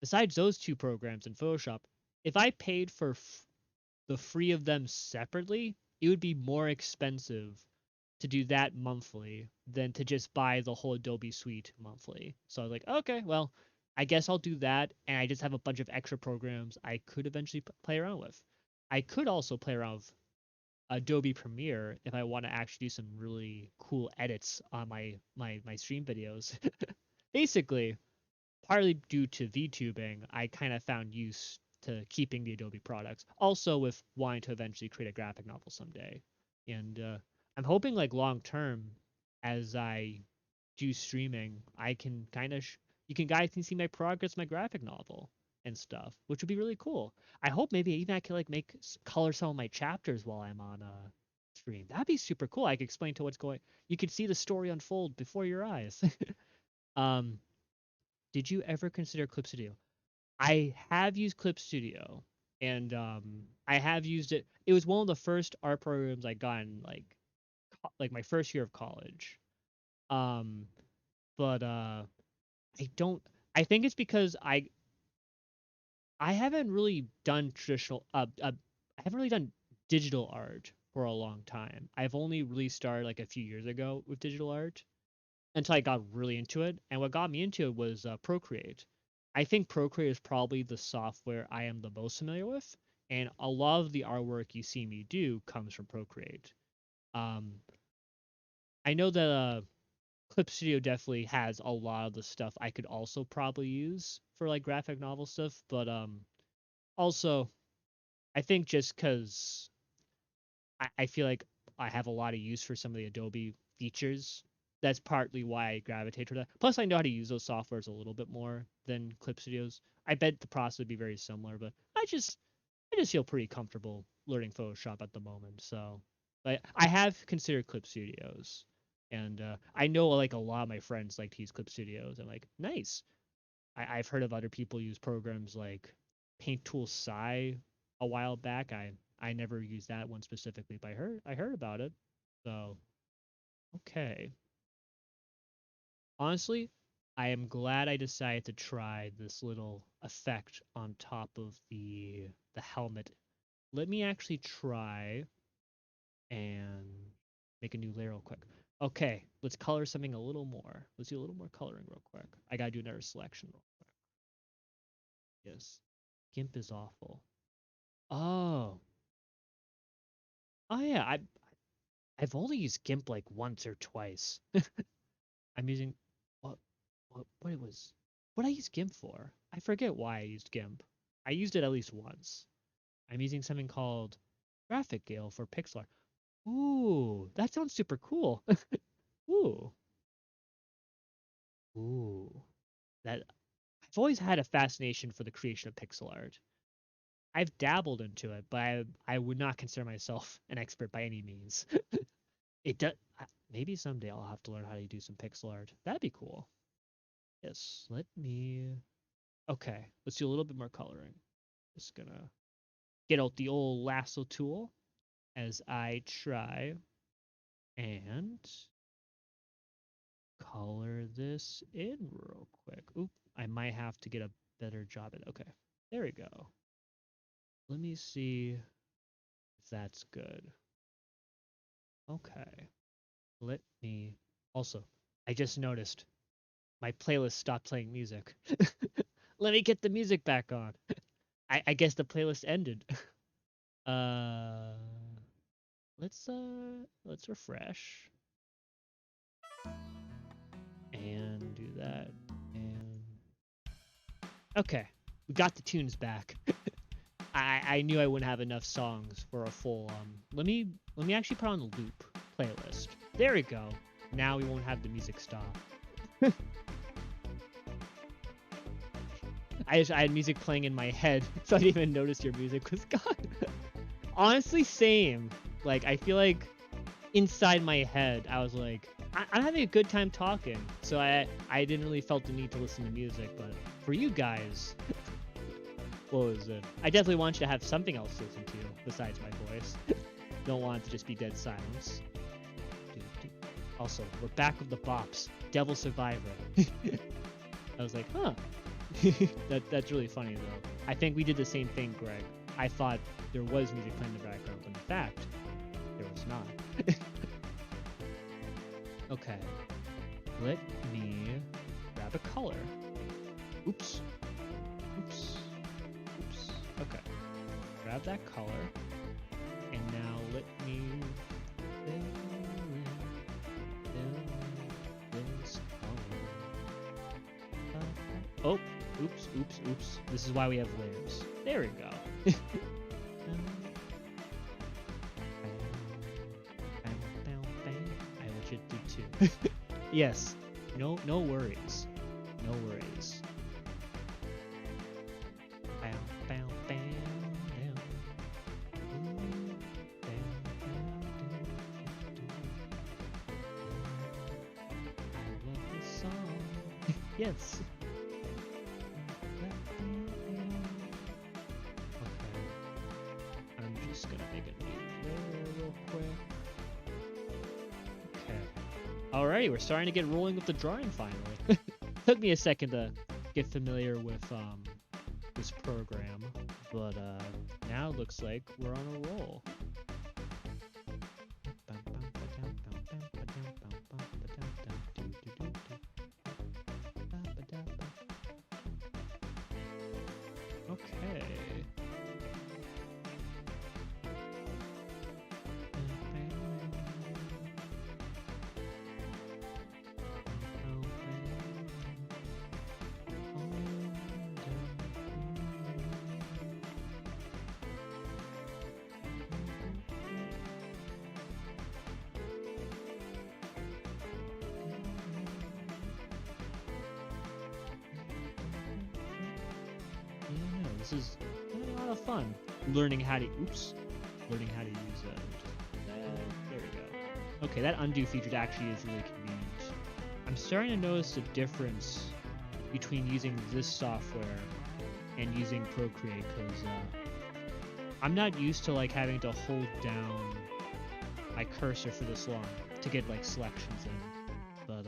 besides those two programs in Photoshop, if I paid for the free of them separately, it would be more expensive to do that monthly than to just buy the whole Adobe suite monthly. So I was like, okay, well, I guess I'll do that, and I just have a bunch of extra programs I could eventually play around with. I could also play around with Adobe Premiere if I want to actually do some really cool edits on my stream videos. Basically, partly due to VTubing, I kind of found use to keeping the Adobe products. Also, with wanting to eventually create a graphic novel someday, and I'm hoping like long term, as I do streaming, I can kind of you can guys can see my progress, my graphic novel and stuff, which would be really cool. I hope maybe even I could like make color some of my chapters while I'm on stream. That'd be super cool. I could explain to what's going. You could see the story unfold before your eyes. um, did you ever consider Clip Studio? I have used Clip Studio, and I have used it. It was one of the first art programs I got in like my first year of college. Um, but I don't. I think it's because I haven't really done traditional. I haven't really done digital art for a long time. I've only really started like a few years ago with digital art until I got really into it. And what got me into it was Procreate. I think Procreate is probably the software I am the most familiar with, and a lot of the artwork you see me do comes from Procreate. Um, I know that Clip Studio definitely has a lot of the stuff I could also probably use for like graphic novel stuff, but also I think just because I feel like I have a lot of use for some of the Adobe features. That's partly why I gravitate toward that. Plus, I know how to use those softwares a little bit more than Clip Studios. I bet the process would be very similar, but I just feel pretty comfortable learning Photoshop at the moment. So, but I have considered Clip Studios, and I know like a lot of my friends like to use Clip Studios. I'm like, nice. I've heard of other people use programs like Paint Tool Sci a while back. I never used that one specifically, but I heard about it. So okay. Honestly, I am glad I decided to try this little effect on top of the helmet. Let me actually try and make a new layer real quick. Okay, let's color something a little more. Let's do a little more coloring real quick. I gotta do another selection real quick. Yes. GIMP is awful. Oh. Oh yeah, I've only used GIMP like once or twice. I'm using what what it was what I used GIMP for. I forget why I used GIMP. I used it at least once. I'm using something called Graphic Gale for pixel art. Ooh, that sounds super cool. Ooh. Ooh. That I've always had a fascination for the creation of pixel art. I've dabbled into it, but I would not consider myself an expert by any means. It does. Maybe someday I'll have to learn how to do some pixel art. That'd be cool. Yes, let me. Okay, let's do a little bit more coloring. Just gonna get out the old lasso tool as I try and color this in real quick. Oop, I might have to get a better job at. Okay, there we go. Let me see if that's good. Okay, let me. Also, I just noticed my playlist stopped playing music. Let me get the music back on. I guess the playlist ended. Uh, let's refresh and do that. And okay, we got the tunes back. I knew I wouldn't have enough songs for a full let me actually put on the loop playlist. There we go. Now we won't have the music stop. I had music playing in my head, so I didn't even notice your music was gone. Honestly, same. Like I feel like inside my head, I was like, I'm having a good time talking, so I didn't really felt the need to listen to music. But for you guys, what was it? I definitely want you to have something else to listen to besides my voice. Don't want it to just be dead silence. Also, we're back with the bops. Devil Survivor. I was like, huh. That's really funny though. I think we did the same thing, Greg. I thought there was music playing in the background, but in fact, there was not. Okay, let me grab a color. Oops. Oops. Oops. Okay. Grab that color. And now let me fill in this color. Oh, oops, oops, oops. This is why we have layers. There we go. I legit did too. Yes. No worries. No worries. Yes. Okay. I'm just gonna make a new layer real quick. Okay. Alrighty, we're starting to get rolling with the drawing finally. Took me a second to get familiar with this program, but now it looks like we're on a roll. Okay. This is a lot of fun. Learning how to use there we go. Okay, that undo feature actually is really convenient. I'm starting to notice a difference between using this software and using Procreate, because I'm not used to like having to hold down my cursor for this long to get like selections in. But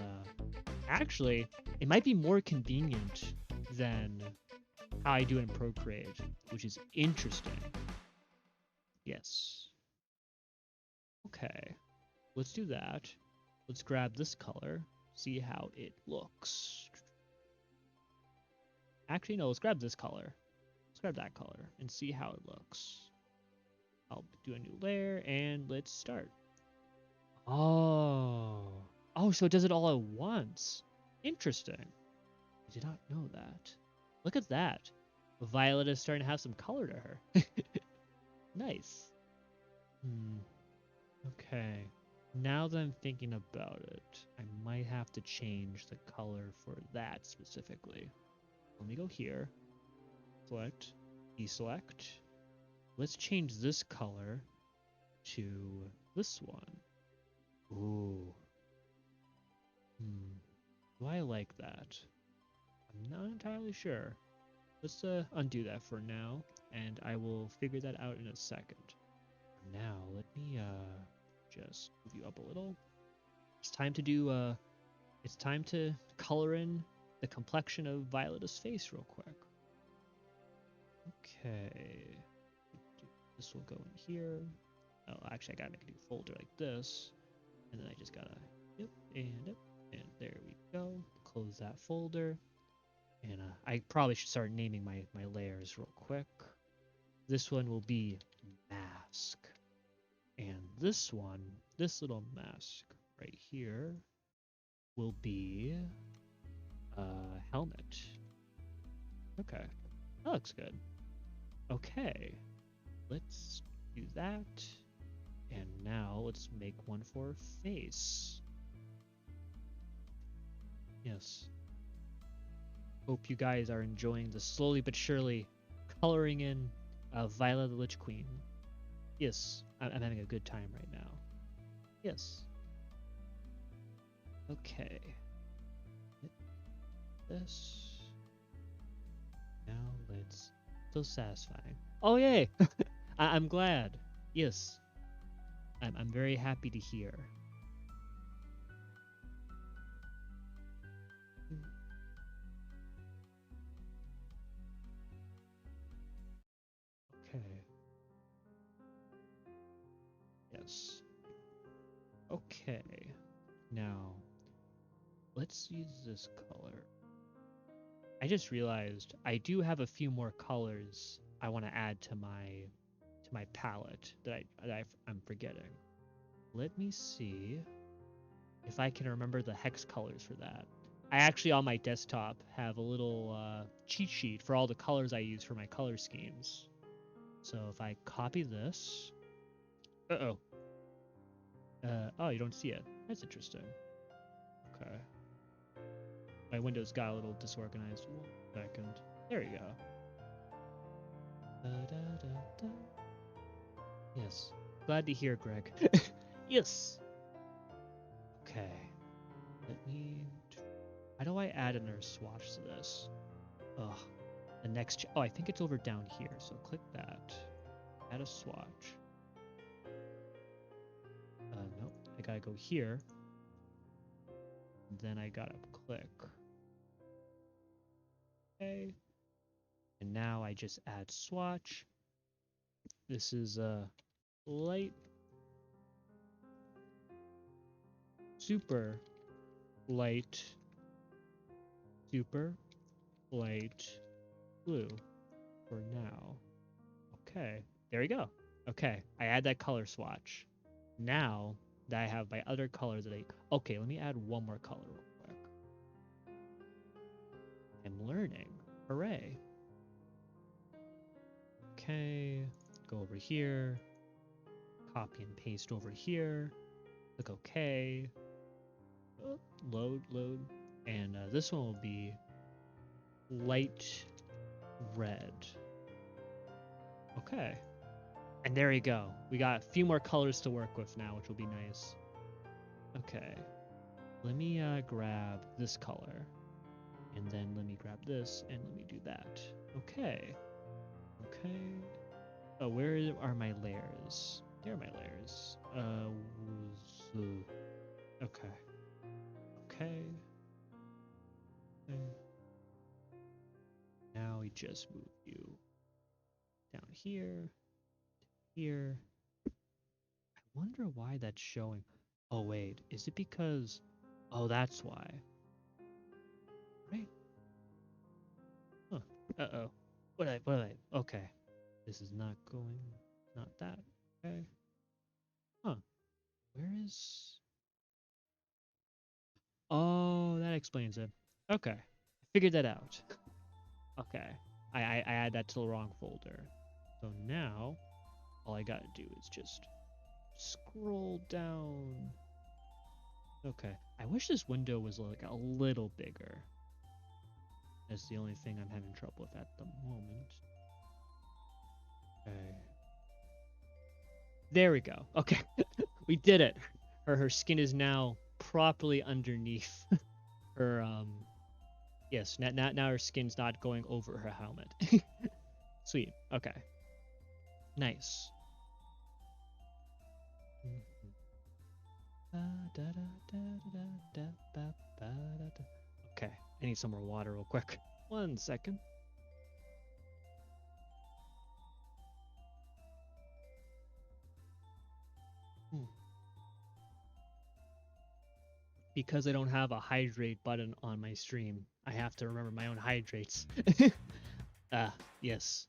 actually, it might be more convenient than how I do it in Procreate, which is interesting. Yes. Okay. Let's do that. Let's grab this color, see how it looks. Actually, no, let's grab this color. Let's grab that color and see how it looks. I'll do a new layer and let's start. Oh. Oh, so it does it all at once. Interesting. I did not know that. Look at that. Violet is starting to have some color to her. Nice. Okay. Now that I'm thinking about it, I might have to change the color for that specifically. Let me go here. Select. Deselect. Let's change this color to this one. Ooh. Do I like that? I'm not entirely sure. Let's undo that for now, and I will figure that out in a second. Now, let me just move you up a little. It's time to do it's time to color in the complexion of Violetta's face real quick. Okay. This will go in here. Oh, actually, I gotta make a new folder like this, and then I just gotta yep, and there we go. Close that folder. And I probably should start naming my layers real quick. This one will be mask. And this one, this little mask right here, will be helmet. Okay, that looks good. Okay, let's do that. And now let's make one for face. Yes. Hope you guys are enjoying the slowly but surely coloring in Violetta the Lich Queen. Yes, I'm having a good time right now. Yes. Okay. This. Now let's... So satisfying. Oh, yay! I'm glad. Yes. I'm very happy to hear. Okay. Now, let's use this color. I just realized I do have a few more colors I want to add to my palette that I'm forgetting. Let me see if I can remember the hex colors for that. I actually on my desktop have a little cheat sheet for all the colors I use for my color schemes. So if I copy this, oh, you don't see it. That's interesting. Okay. My Windows got a little disorganized. 1 second. There we go. Yes. Glad to hear, Greg. Yes. Okay. Let me... How do I add another swatch to this? Ugh. The next... Oh, I think it's over down here. So click that. Add a swatch. Nope. I gotta go here. Then I gotta click. Okay. And now I just add swatch. This is a light, super light blue for now. Okay, there we go. Okay, I add that color swatch. Now that I have my other colors that okay, let me add one more color real quick. I'm learning. Hooray. Okay, go over here, copy and paste over here, click OK, load, and this one will be light red. Okay, and there you go. We got a few more colors to work with now, which will be nice. Okay, let me grab this color, and then let me grab this, and let me do that. Okay. Oh, where are my layers? There are my layers. Okay. Now we just move you down here. I wonder why that's showing. Oh wait, is it because... Oh, that's why. Right? Huh. Uh-oh. What did I... Okay. This is not going... Not that. Okay. Huh. Where is... Oh, that explains it. Okay. I figured that out. Okay. I add that to the wrong folder. So now, all I gotta do is just scroll down. Okay. I wish this window was like a little bigger. That's the only thing I'm having trouble with at the moment. Okay. There we go. Okay. We did it. Her skin is now properly underneath her yes, now her skin's not going over her helmet. Sweet. Okay. Nice. Okay, I need some more water real quick. 1 second. Because I don't have a hydrate button on my stream, I have to remember my own hydrates. Yes.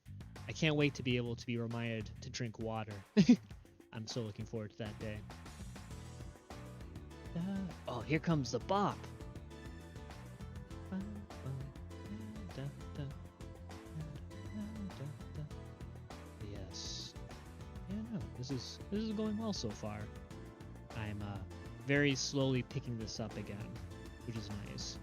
I can't wait to be able to be reminded to drink water. I'm so looking forward to that day. Oh, here comes the bop. Yes. Yeah, no, this is going well so far. I'm very slowly picking this up again, which is nice.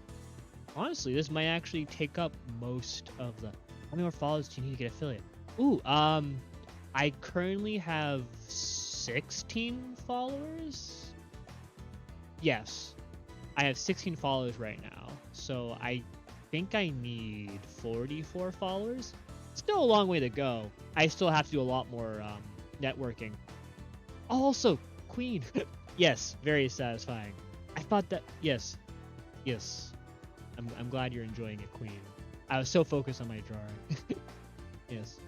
Honestly, this might actually take up most of the... How many more followers do you need to get affiliate? Ooh, I currently have 16 followers? Yes. I have 16 followers right now, so I think I need 44 followers. Still a long way to go. I still have to do a lot more networking. Oh, also, Queen. Yes, very satisfying. I thought that... Yes. I'm glad you're enjoying it, Queen. I was so focused on my drawing. Yes.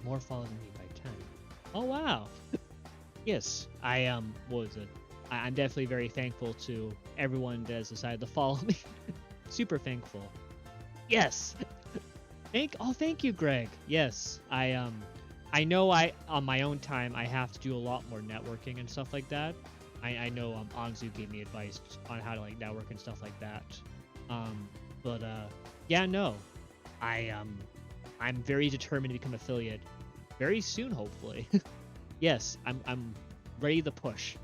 More followers than me by 10. Oh, wow. Yes, I, what was it? I'm definitely very thankful to everyone that has decided to follow me. Super thankful. Yes. Thank you, Greg. Yes, I know on my own time I have to do a lot more networking and stuff like that. I know Anzu gave me advice on how to like network and stuff like that. But yeah, no, I'm very determined to become affiliate very soon, hopefully. Yes, I'm ready to push,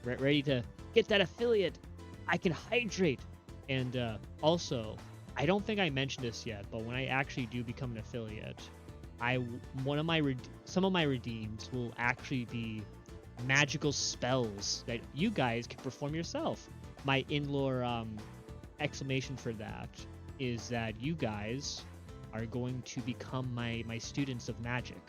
ready to get that affiliate. I can hydrate, and also, I don't think I mentioned this yet, but when I actually do become an affiliate, some of my redeems will actually be magical spells that you guys can perform yourself. My in-lore exclamation for that is that you guys are going to become my students of magic.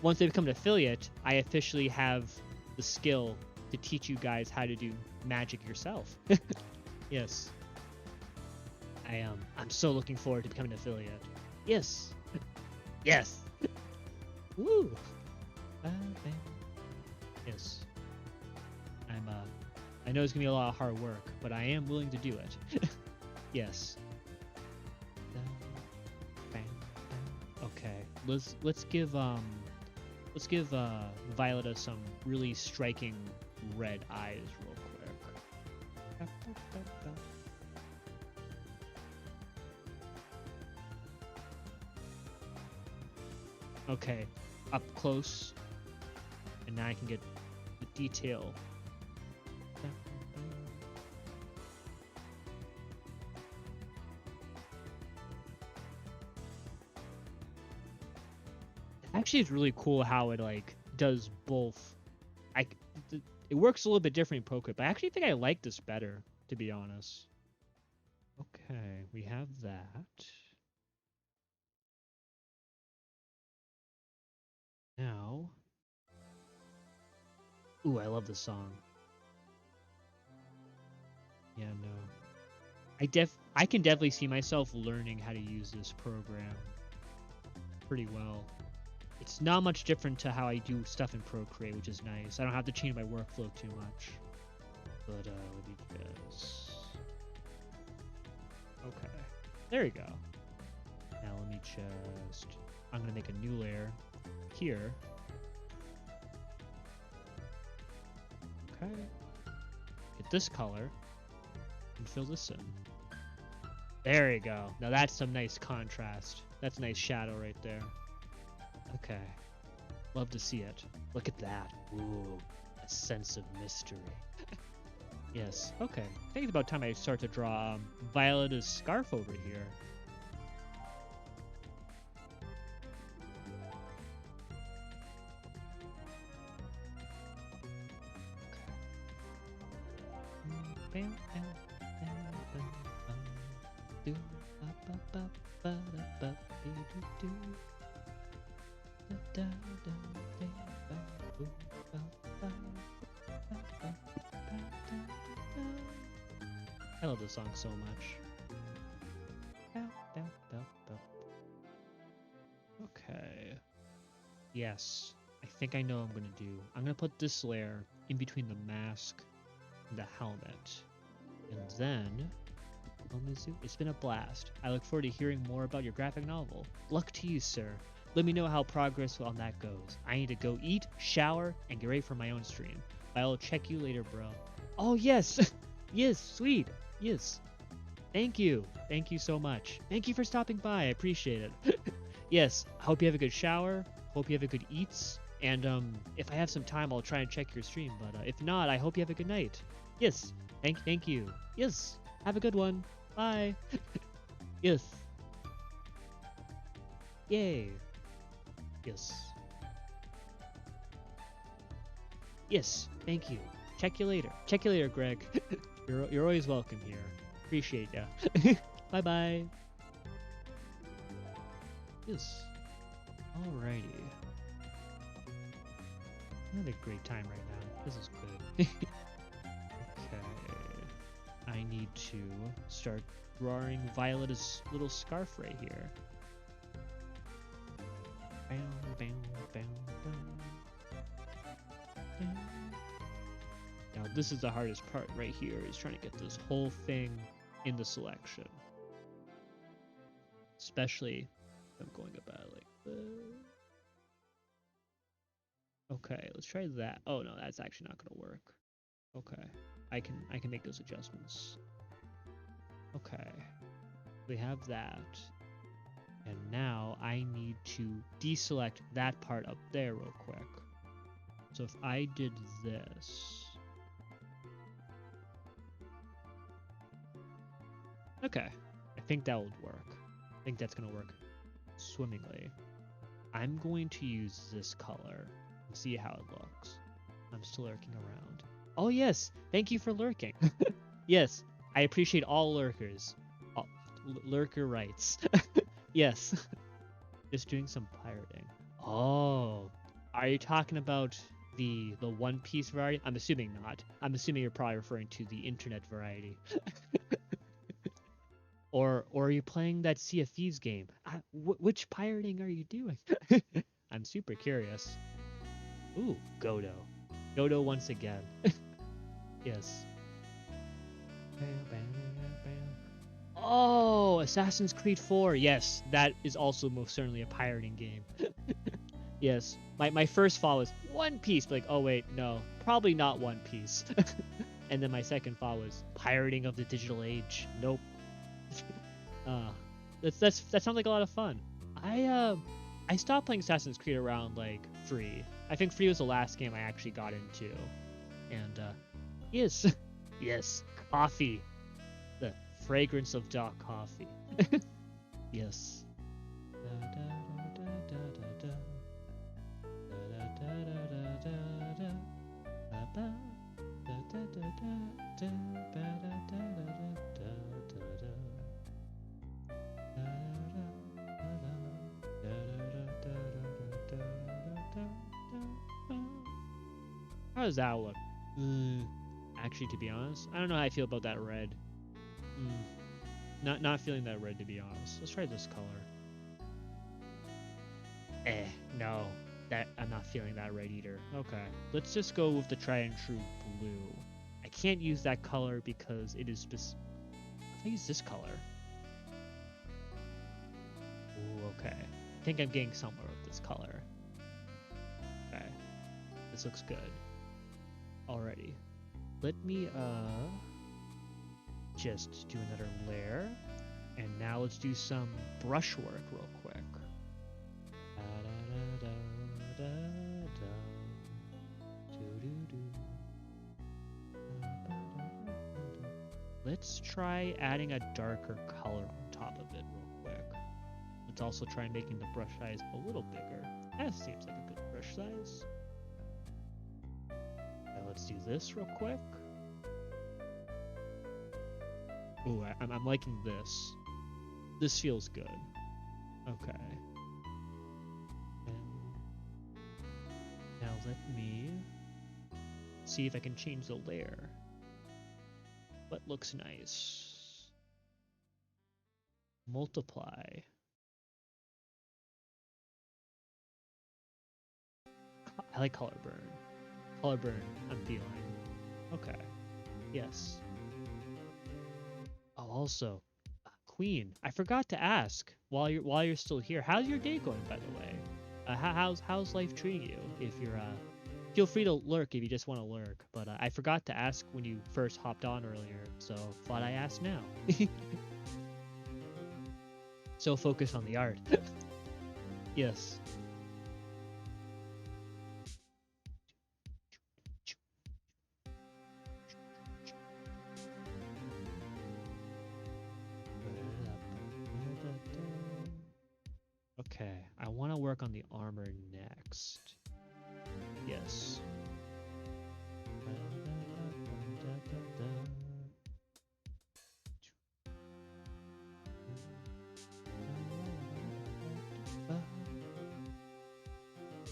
Once they become an affiliate, I officially have the skill to teach you guys how to do magic yourself. Yes. I'm so looking forward to becoming an affiliate. Yes. Yes. Woo. Yes. I know it's gonna be a lot of hard work, but I am willing to do it. Yes. Okay. Let's give Violetta some really striking red eyes real quick. Okay, up close, and now I can get the detail. Actually, it's really cool how it like does both. It works a little bit different in Procreate, but I actually think I like this better, to be honest. Okay, we have that. Now, ooh, I love this song. Yeah, no. I can definitely see myself learning how to use this program pretty well. It's not much different to how I do stuff in Procreate, which is nice. I don't have to change my workflow too much. But let me just... Okay. There you go. Now let me just... I'm going to make a new layer here. Okay. Get this color and fill this in. There you go. Now that's some nice contrast. That's a nice shadow right there. Okay. Love to see it. Look at that. Ooh, a sense of mystery. Yes. Okay. I think it's about time I start to draw Violetta's scarf over here. I love this song so much. Okay. Yes. I think I know what I'm gonna do. I'm gonna put this layer in between the mask and the helmet. And then... Oh, Mizu, it's been a blast. I look forward to hearing more about your graphic novel. Luck to you, sir. Let me know how progress on that goes. I need to go eat, shower, and get ready for my own stream. I'll check you later, bro. Oh, yes! Yes, sweet! Yes. Thank you. Thank you so much. Thank you for stopping by. I appreciate it. Yes, I hope you have a good shower. Hope you have a good eats. And if I have some time, I'll try and check your stream. But if not, I hope you have a good night. Yes. Thank you. Yes. Have a good one. Bye. Yes. Yay. Yes. Yes. Thank you. Check you later. Check you later, Greg. You're always welcome here. Appreciate ya. Bye bye. Yes. Alrighty. I'm having a great time right now. This is good. Okay. I need to start drawing Violetta's little scarf right here. Bam, bam, bam, bam. Now this is the hardest part right here, is trying to get this whole thing in the selection. Especially if I'm going about it like this. Okay, let's try that. Oh no, that's actually not gonna work. Okay. I can make those adjustments. Okay. We have that. And now I need to deselect that part up there real quick. So if I did this. Okay. I think that would work. I think that's gonna work swimmingly. I'm going to use this color and see how it looks. I'm still lurking around. Oh yes, thank you for lurking. Yes, I appreciate all lurkers. All, lurker rights. Yes. Just doing some pirating. Oh, are you talking about the One Piece variety? I'm assuming not. I'm assuming you're probably referring to the internet variety. Or are you playing that Sea of Thieves game? Which pirating are you doing? I'm super curious. Ooh, Godo. Godo once again. Yes. Oh, Assassin's Creed 4. Yes, that is also most certainly a pirating game. Yes. My first thought was One Piece. Like, oh wait, no. Probably not One Piece. And then my second thought was pirating of the digital age. Nope. That sounds like a lot of fun. I stopped playing Assassin's Creed around like 3. I think 3 was the last game I actually got into. And yes. Yes, coffee. The fragrance of dark coffee. Yes. How does that look? Actually, to be honest, I don't know how I feel about that red. Not feeling that red, to be honest. Let's try this color. No. I'm not feeling that red either. Okay. Let's just go with the tried and true blue. I can't use that color because it is specific. If I use this color. Ooh, okay. I think I'm getting somewhere with this color. Okay. This looks good. Alrighty. Let me just do another layer. And now let's do some brushwork real quick. Let's try adding a darker color on top of it real quick. Let's also try making the brush size a little bigger. That seems like a good brush size. Now let's do this real quick. Ooh, I'm liking this. This feels good. Okay. And now let me see if I can change the layer. What looks nice? Multiply. I like color burn. Color burn, I'm feeling. Okay. Yes. Oh, also, Queen, I forgot to ask while you're still here. How's your day going, by the way? How's life treating you? If you're feel free to lurk if you just want to lurk. But I forgot to ask when you first hopped on earlier, so thought I asked now. So focused on the art. Yes. Okay, I want to work on the armor next. Yes.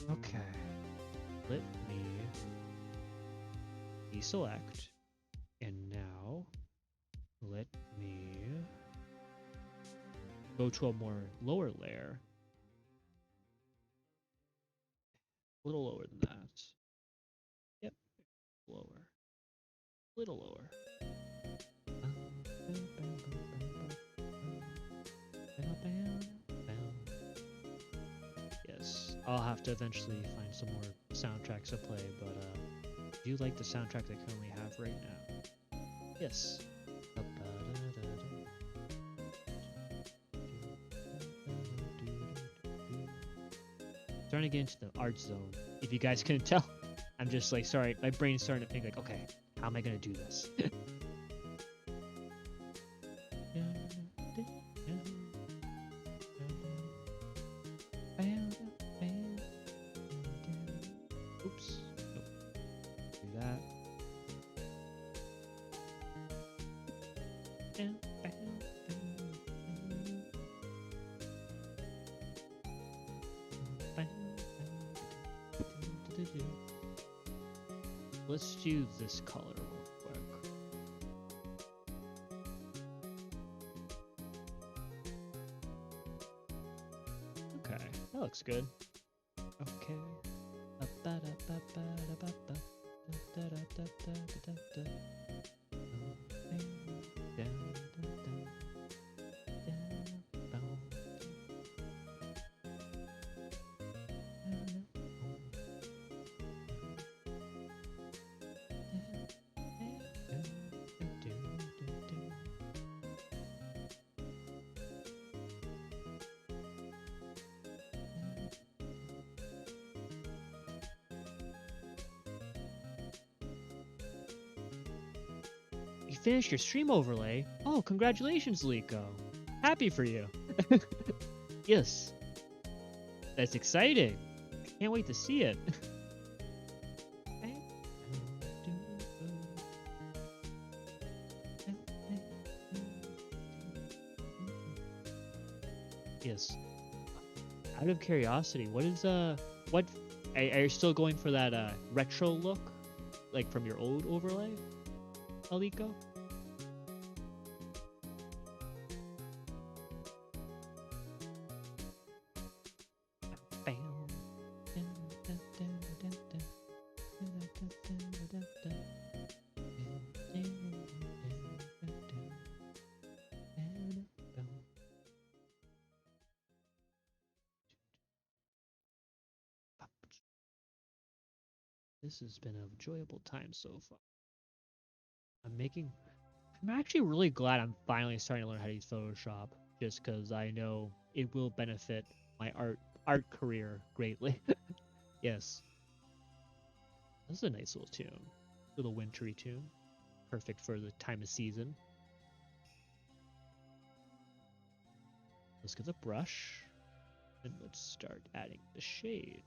Okay. Let me deselect. And now let me go to a more lower layer. A little lower than that. Yep, lower. Little lower. Yes, I'll have to eventually find some more soundtracks to play, but do you like the soundtrack I currently have right now? Yes. Starting to get into the art zone. If you guys couldn't tell, I'm just like, sorry, my brain's starting to think like, okay, how am I gonna do this? Oops. Nope. Do that. Let's do this color real quick. Okay, that looks good. Okay. You finished your stream overlay? Oh, congratulations, Liko. Happy for you. Yes. That's exciting. I can't wait to see it. Yes. Out of curiosity, what is what are you still going for that retro look? Like from your old overlay? Aliko? This has been an enjoyable time so far. I'm actually really glad I'm finally starting to learn how to use Photoshop, just because I know it will benefit my art career greatly. Yes. This is a nice little tune. Little wintry tune. Perfect for the time of season. Let's get the brush. And let's start adding the shade.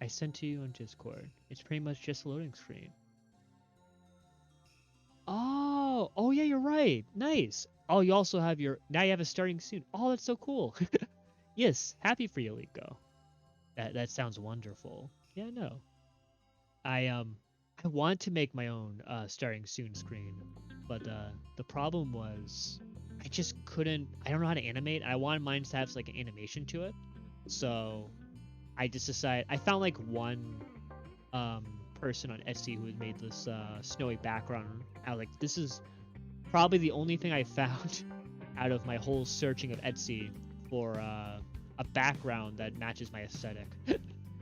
I sent to you on Discord. It's pretty much just a loading screen. Oh yeah, you're right. Nice. Oh, you also have now you have a starting soon. Oh, that's so cool. Yes, happy for you, Liko. That sounds wonderful. Yeah, no. I want to make my own starting soon screen, but the problem was I just couldn't. I don't know how to animate. I wanted mine to have like an animation to it, so I just decided. I found like one person on Etsy who had made this snowy background. I was like, this is probably the only thing I found out of my whole searching of Etsy for a background that matches my aesthetic,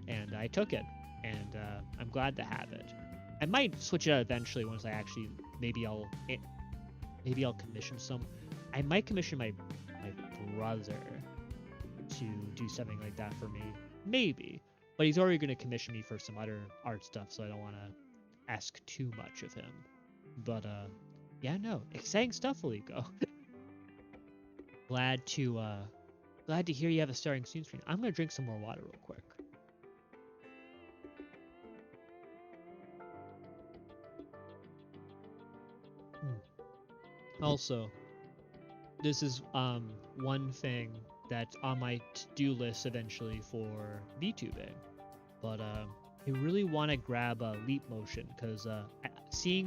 and I took it, and I'm glad to have it. I might switch it out eventually once I actually maybe I'll commission some. I might commission my brother to do something like that for me, maybe. But he's already going to commission me for some other art stuff, so I don't want to ask too much of him. But yeah, no, exciting stuff, Aliko. glad to hear you have a starting soon screen. I'm gonna drink some more water real quick. Also, this is one thing that's on my to-do list eventually for VTubing, but I really want to grab Leap Motion because seeing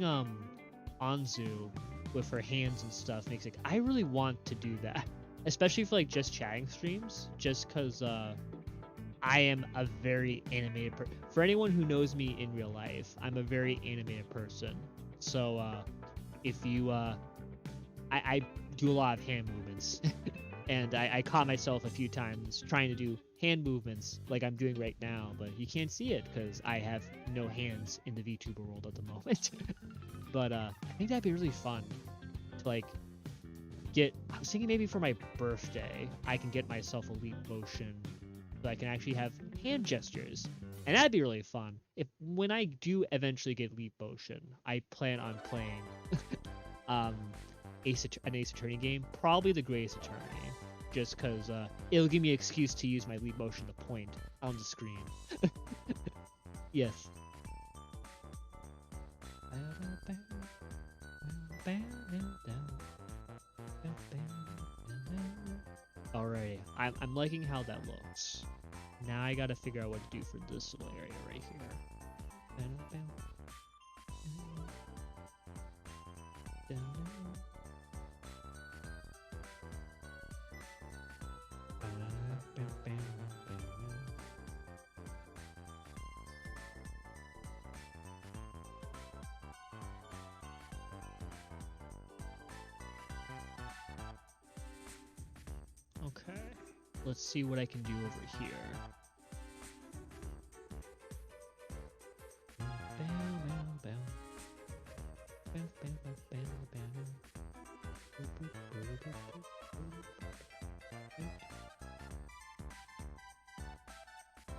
Anzu with her hands and stuff makes it. I really want to do that, especially for like just chatting streams, just because I am a very animated person. For anyone who knows me in real life, I'm a very animated person. So if you I do a lot of hand movements. And I caught myself a few times trying to do hand movements like I'm doing right now, but you can't see it because I have no hands in the VTuber world at the moment. But I think that'd be really fun to like get. I was thinking maybe for my birthday, I can get myself a leap motion so I can actually have hand gestures, and that'd be really fun. If when I do eventually get leap motion, I plan on playing um an Ace Attorney game, probably the Greatest Attorney, just because it'll give me an excuse to use my leap motion to point on the screen. Yes. Alrighty, I'm liking how that looks. Now I gotta figure out what to do for this little area right here. Okay, let's see what I can do over here.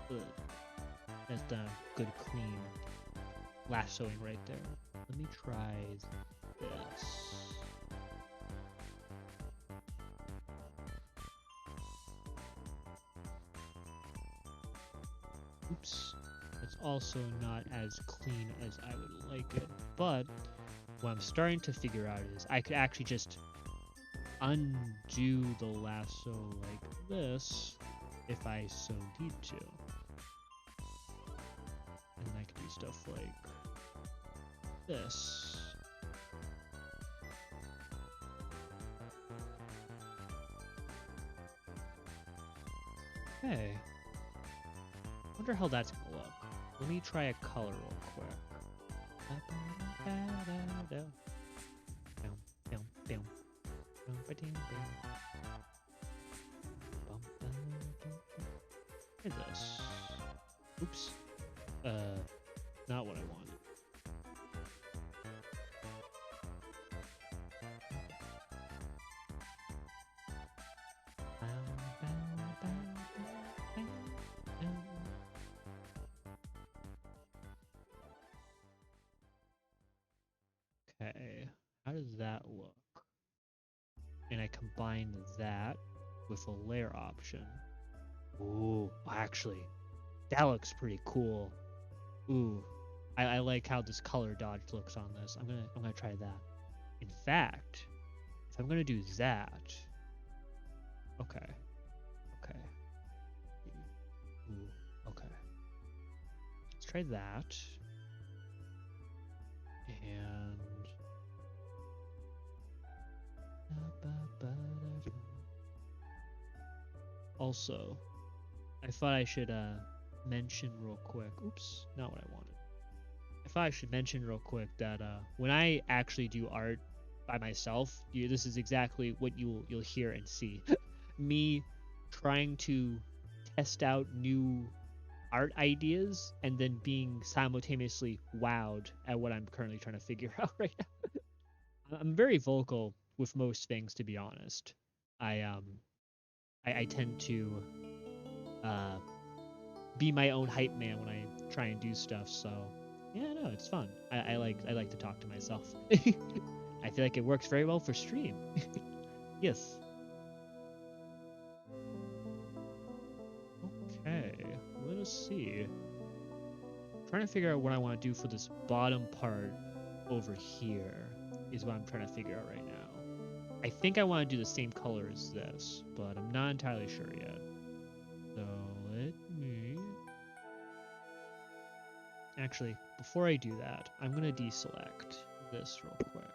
Good. That's done a good clean lassoing right there. Let me try this. Oops. It's also not as clean as I would like it. But what I'm starting to figure out is I could actually just undo the lasso like this if I so need to. And then I can do stuff like this. Okay. Wonder how that's gonna look. Let me try a color real quick. Look at this. Oops. Not what I wanted. Okay, how does that look? And I combine that with a layer option. Ooh, actually, that looks pretty cool. Ooh, I like how this color dodge looks on this. I'm gonna try that. In fact, if I'm gonna do that, okay. Ooh, okay. Let's try that. And also, I thought I should mention real quick. Oops, not what I wanted. I thought I should mention real quick that when I actually do art by myself, this is exactly what you'll hear and see. Me trying to test out new art ideas and then being simultaneously wowed at what I'm currently trying to figure out right now. I'm very vocal with most things, to be honest. I tend to be my own hype man when I try and do stuff. So yeah, no, it's fun. I like to talk to myself. I feel like it works very well for stream. Yes. Okay, let us see. I'm trying to figure out what I want to do for this bottom part over here is what I'm trying to figure out right now. I think I want to do the same color as this, but I'm not entirely sure yet. So let me... Actually, before I do that, I'm going to deselect this real quick.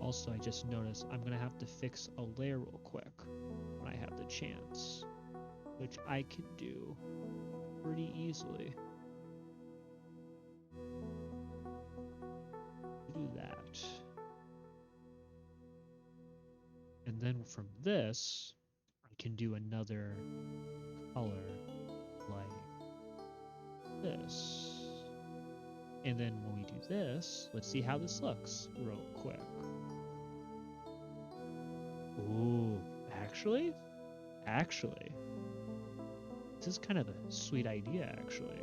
Also, I just noticed I'm gonna have to fix a layer real quick when I have the chance, which I can do pretty easily. Do that. And then from this, I can do another color like this. And then when we do this, let's see how this looks real quick. Ooh, actually, this is kind of a sweet idea, actually.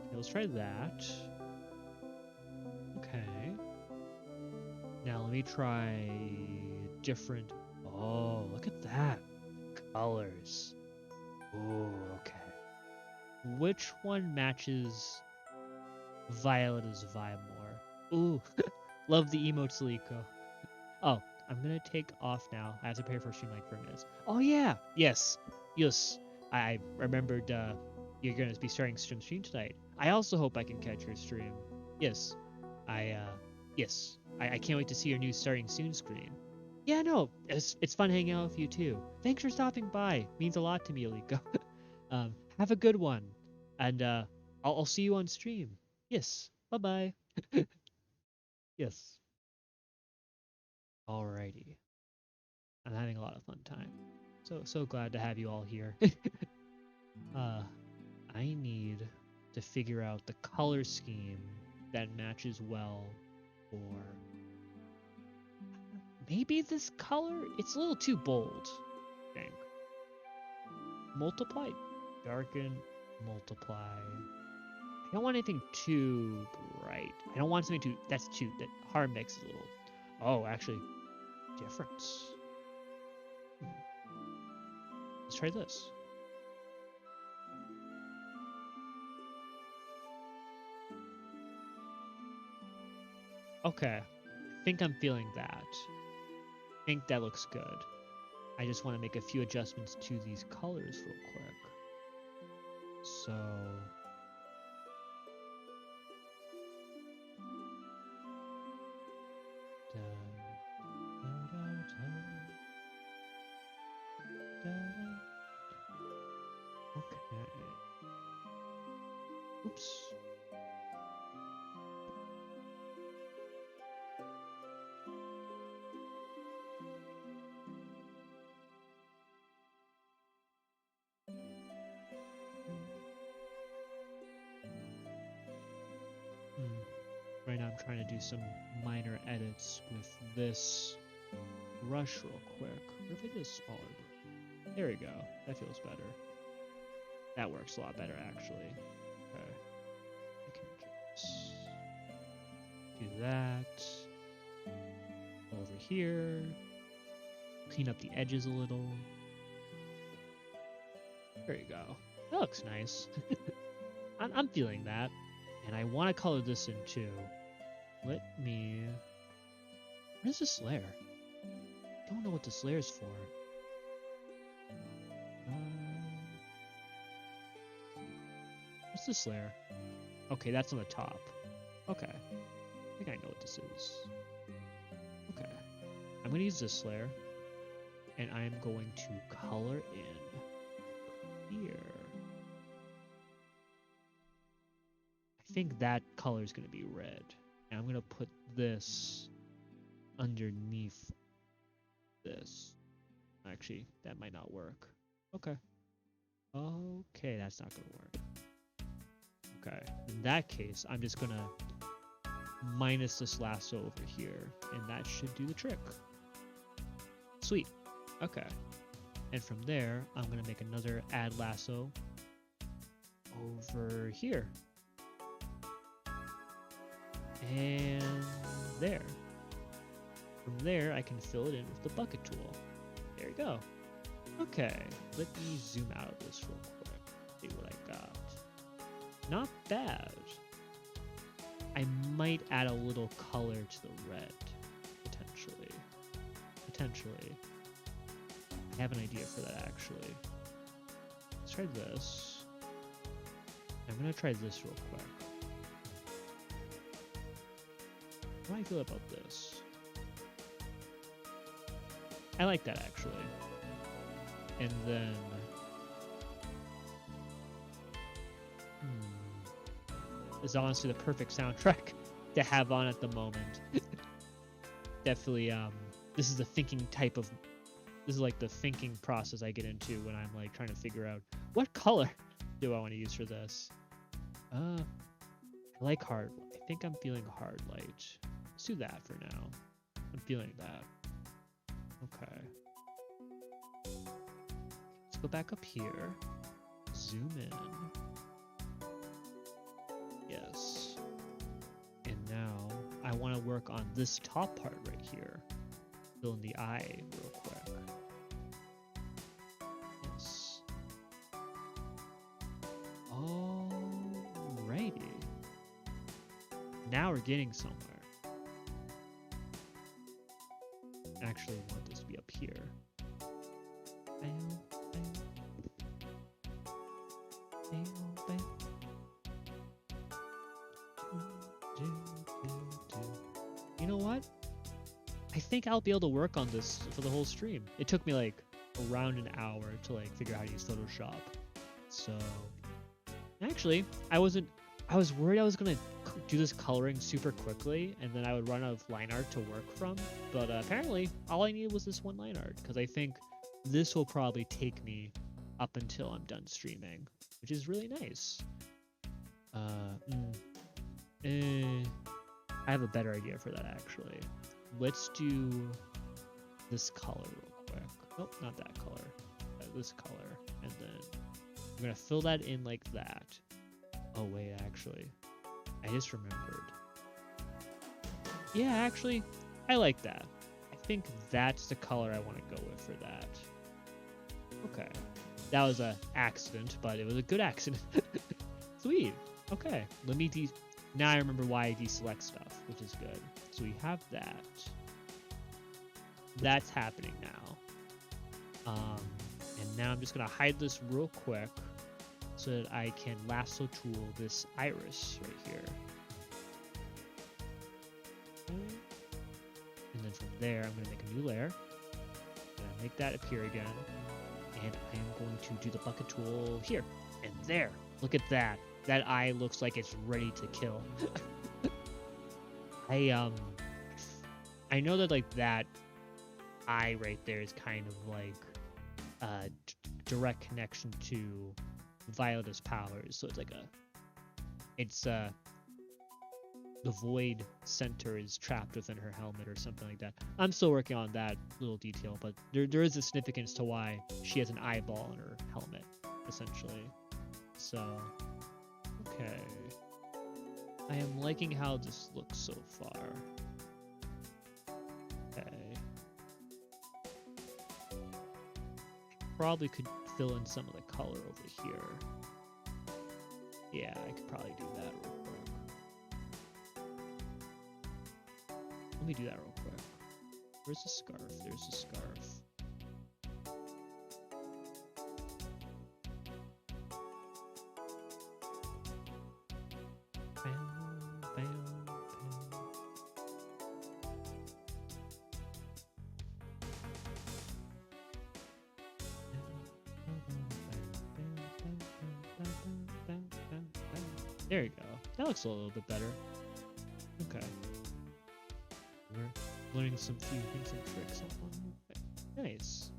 Okay, let's try that. Okay. Now let me try different. Oh, look at that. Colors. Ooh, okay. Which one matches Violetta's vibe more? Ooh, love the emotes, Liko. Oh, I'm gonna take off now. I have to prepare for stream like 4 minutes. Oh yeah, yes. I remembered you're gonna be starting stream tonight. I also hope I can catch your stream. Yes, yes. I can't wait to see your new starting soon screen. Yeah, no, it's fun hanging out with you too. Thanks for stopping by. Means a lot to me, Aliko. Have a good one, and I'll see you on stream. Yes. Bye bye. Yes. Alrighty. I'm having a lot of fun time. So glad to have you all here. I need to figure out the color scheme that matches well for maybe this color. It's a little too bold, I think. Multiply, darken, multiply. I don't want anything too bright. I don't want something that hard mix a little. Oh, actually, difference. Let's try this. Okay, I think I'm feeling that. I think that looks good. I just want to make a few adjustments to these colors real quick. So... Okay. Oops. Right now I'm trying to do some minor edits with this brush real quick. What if I did a smaller brush? There we go. That feels better. That works a lot better, actually. Okay. I can just do that. Over here. Clean up the edges a little. There you go. That looks nice. I'm feeling that. And I want to color this in too. Let me... What is this layer? I don't know what this layer is for. What's this layer? Okay, that's on the top. Okay. I think I know what this is. Okay. I'm going to use this layer. And I'm going to color in here. I think that color is going to be red. And I'm going to put this underneath this. Actually, that might not work. Okay. Okay, that's not going to work. Okay, in that case, I'm just going to minus this lasso over here, and that should do the trick. Sweet. Okay. And from there, I'm going to make another add lasso over here. And there. From there, I can fill it in with the bucket tool. There you go. Okay, let me zoom out of this real quick. See what I got. Not bad. I might add a little color to the red, potentially. I have an idea for that, actually. Let's try this. I'm going to try this real quick. How do I feel about this? I like that actually. And then is honestly the perfect soundtrack to have on at the moment. Definitely this is the thinking type of this is like the thinking process I get into when I'm like trying to figure out what color do I want to use for this. I like hard. I think I'm feeling hard light. Let's do that for now. I'm feeling that. Okay. Let's go back up here. Zoom in. Yes. And now I want to work on this top part right here. Fill in the eye real quick. Yes. Alrighty. Now we're getting somewhere. I actually want this to be up here. You know what? I think I'll be able to work on this for the whole stream. It took me like around an hour to like figure out how to use Photoshop. So actually, I was worried I was gonna do this coloring super quickly and then I would run out of line art to work from. But apparently, all I needed was this one line art because I think this will probably take me up until I'm done streaming, which is really nice. I have a better idea for that actually. Let's do this color real quick. Nope, not that color. This color. And then I'm gonna fill that in like that. Oh wait, actually, I just remembered. Yeah, actually, I like that. I think that's the color I want to go with for that. Okay. That was an accident, but it was a good accident. Sweet. Okay. Let me now I remember why I deselect stuff, which is good. So we have that. That's happening now. And now I'm just gonna hide this real quick so that I can lasso tool this iris right here. And then from there, I'm gonna make a new layer. I'm gonna make that appear again. And I am going to do the bucket tool here. And there. Look at that. That eye looks like it's ready to kill. I know that like that eye right there is kind of like a direct connection to Violetta's powers. So it's like the void center is trapped within her helmet or something like that. I'm still working on that little detail, but there is a significance to why she has an eyeball in her helmet, essentially. So, okay. I am liking how this looks so far. Okay. Probably could fill in some of the color over here. Yeah, I could probably do that real quick. Let me do that real quick. Where's the scarf? There's the scarf. There you go. That looks a little bit better. Okay. We're learning some few things and tricks. Nice.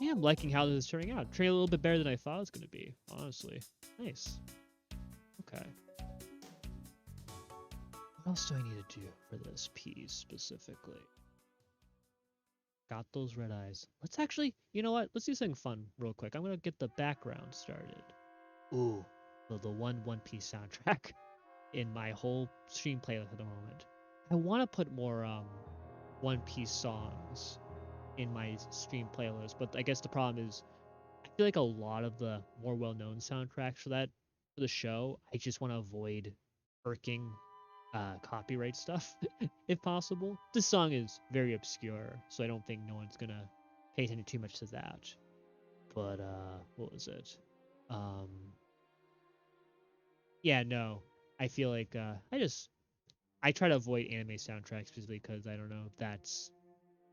Yeah, I'm liking how this is turning out. Turning a little bit better than I thought it was going to be, honestly. Nice. Okay. What else do I need to do for this piece specifically? Got those red eyes. Let's actually, you know what? Let's do something fun real quick. I'm going to get the background started. Ooh. The One Piece soundtrack in my whole stream playlist at the moment. I want to put more One Piece songs in my stream playlist, but I guess the problem is I feel like a lot of the more well-known soundtracks for the show, I just want to avoid irking copyright stuff if possible. This song is very obscure, so I don't think no one's gonna pay attention too much to that. But what was it? Yeah, no. I feel like I I try to avoid anime soundtracks specifically because I don't know, that's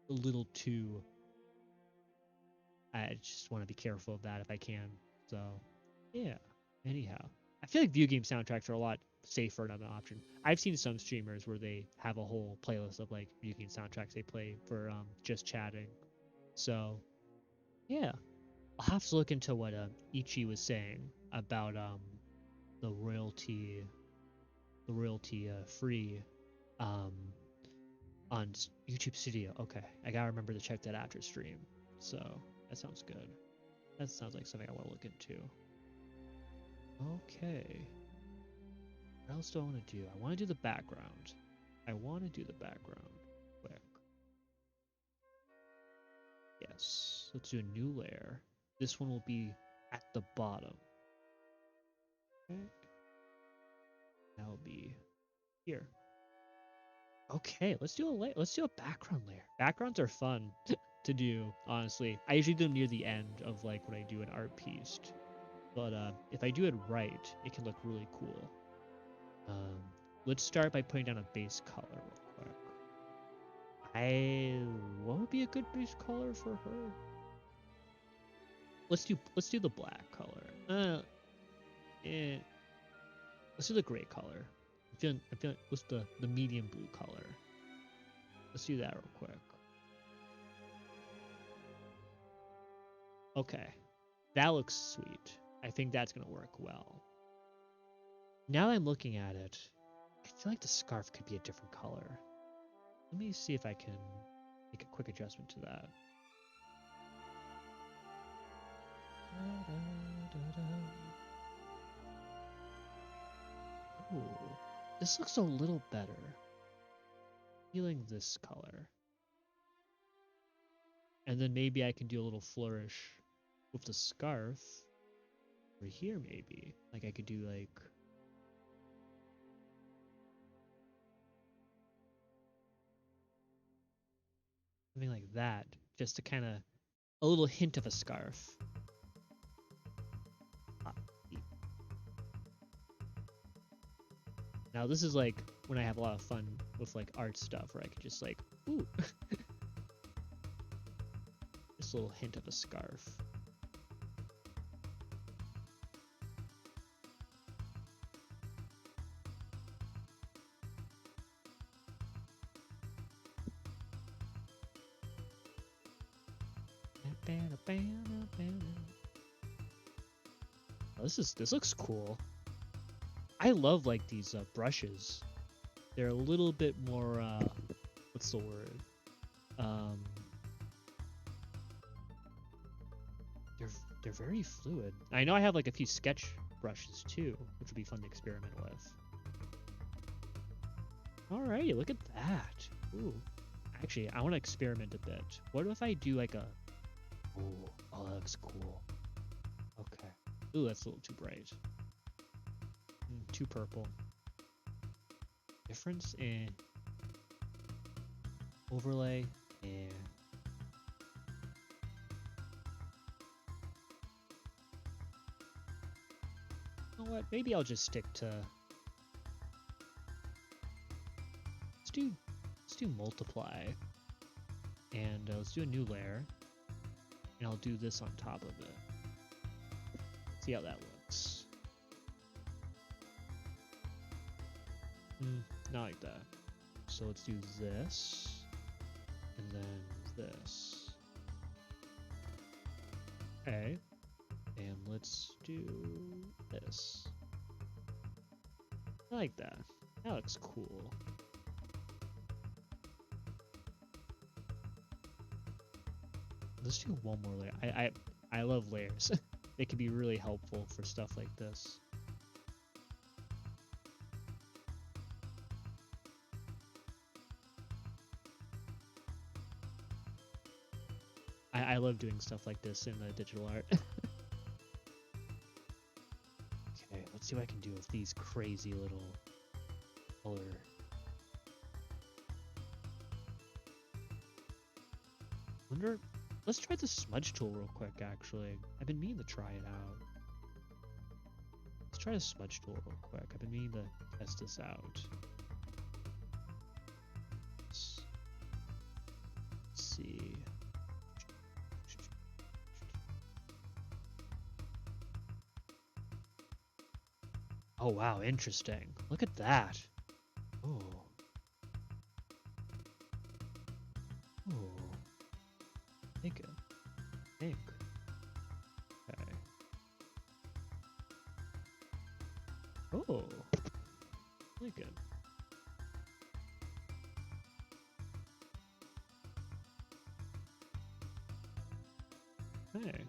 a little too. I just want to be careful of that if I can. So, yeah. Anyhow, I feel like video game soundtracks are a lot safer than an option. I've seen some streamers where they have a whole playlist of like video game soundtracks they play for just chatting. So, yeah, I'll have to look into what Ichi was saying about the royalty free um on YouTube Studio. Okay, I gotta remember to check that after stream. So that sounds good. That sounds like something I want to look into. Okay. What else do I want to do? I want to do the background. Quick. Yes. Let's do a new layer. This one will be at the bottom. Okay. That will be here. Okay, let's do a background layer. Backgrounds are fun to do, honestly. I usually do them near the end of like when I do an art piece. But if I do it right, it can look really cool. Let's start by putting down a base color real quick. What would be a good base color for her? Let's do the black color. Let's do the gray color. I'm feeling what's the medium blue color. Let's do that real quick. Okay. That looks sweet. I think that's gonna work well. Now that I'm looking at it, I feel like the scarf could be a different color. Let me see if I can make a quick adjustment to that. Ooh, this looks a little better. Feeling this color. And then maybe I can do a little flourish with the scarf over here maybe. Like I could do like something like that, just to kind of a little hint of a scarf. Now this is like when I have a lot of fun with like art stuff where I could just like, ooh, just a little hint of a scarf. Oh, this looks cool. I love like these brushes. They're a little bit more what's the word? They're very fluid. I know I have like a few sketch brushes too, which would be fun to experiment with. Alrighty, look at that. Ooh. Actually, I want to experiment a bit. What if I do like a ooh, oh, that looks cool. Okay. Ooh, that's a little too bright. Too purple. Difference in overlay and you know what? Maybe I'll just stick to let's do multiply and let's do a new layer and I'll do this on top of it. See how that looks. Not like that. So let's do this and then this. Okay. And let's do this. I like that. That looks cool. Let's do one more layer. I love layers. They can be really helpful for stuff like this. I love doing stuff like this in digital art. Okay, let's see what I can do with these crazy little color. Wonder. Let's try the smudge tool real quick. Actually, I've been meaning to try it out. Let's try the smudge tool real quick. I've been meaning to test this out. see. Oh wow, interesting. Look at that. Oh. Oh. Make it. Think. Okay. Oh. Like it. Hey.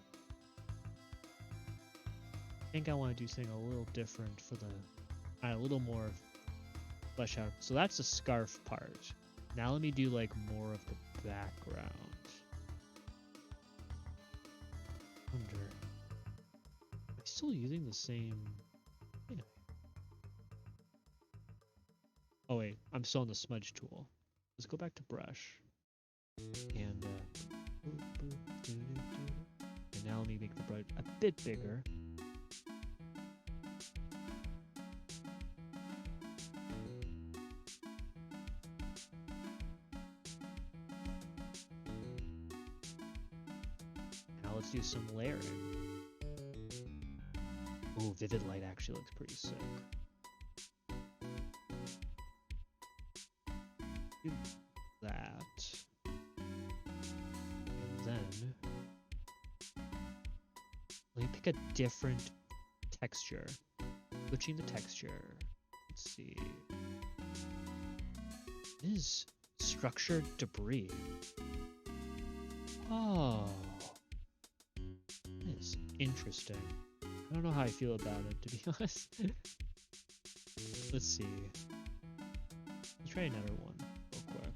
I think I want to do something a little different for the... a little more flesh out. So that's the scarf part. Now let me do like more of the background. Wonder... am I still using the same... you know. Oh wait, I'm still on the smudge tool. Let's go back to brush. And now let me make the brush a bit bigger. Now let's do some layering. Oh, vivid light actually looks pretty sick. Do that. And then let me pick a different texture. Switching the texture. Let's see. It is structured debris. Oh. That is interesting. I don't know how I feel about it, to be honest. Let's see. Let's try another one real quick.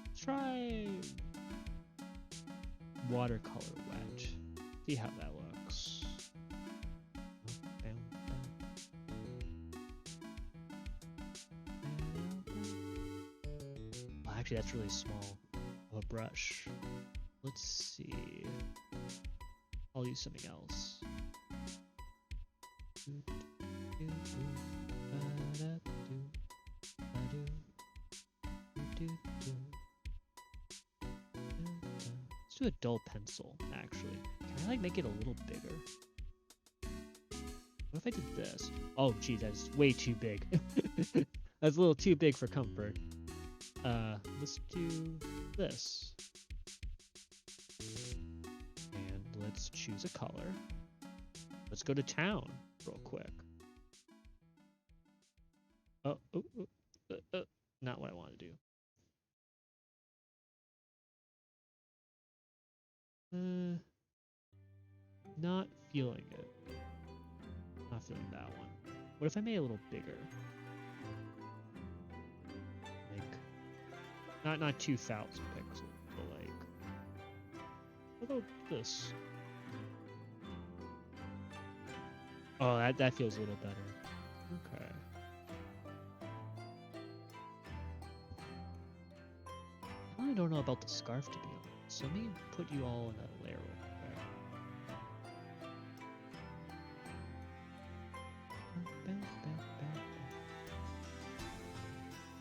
Let's try watercolor wet. See how that looks. Oh, actually, that's really small of a brush. Let's see. I'll use something else. Let's do a dull pencil, actually. Can I like make it a little bigger? What if I did this? Oh geez, that's way too big. That's a little too big for comfort. Let's do this. And let's choose a color. Let's go to town real quick. Not what I want to do. Not feeling it. Not feeling that one. What if I made it a little bigger? Like, not 2,000 pixels, but like, what about this? Oh, that feels a little better. Okay. I really don't know about the scarf, to be honest. So let me put you all in a layer real quick.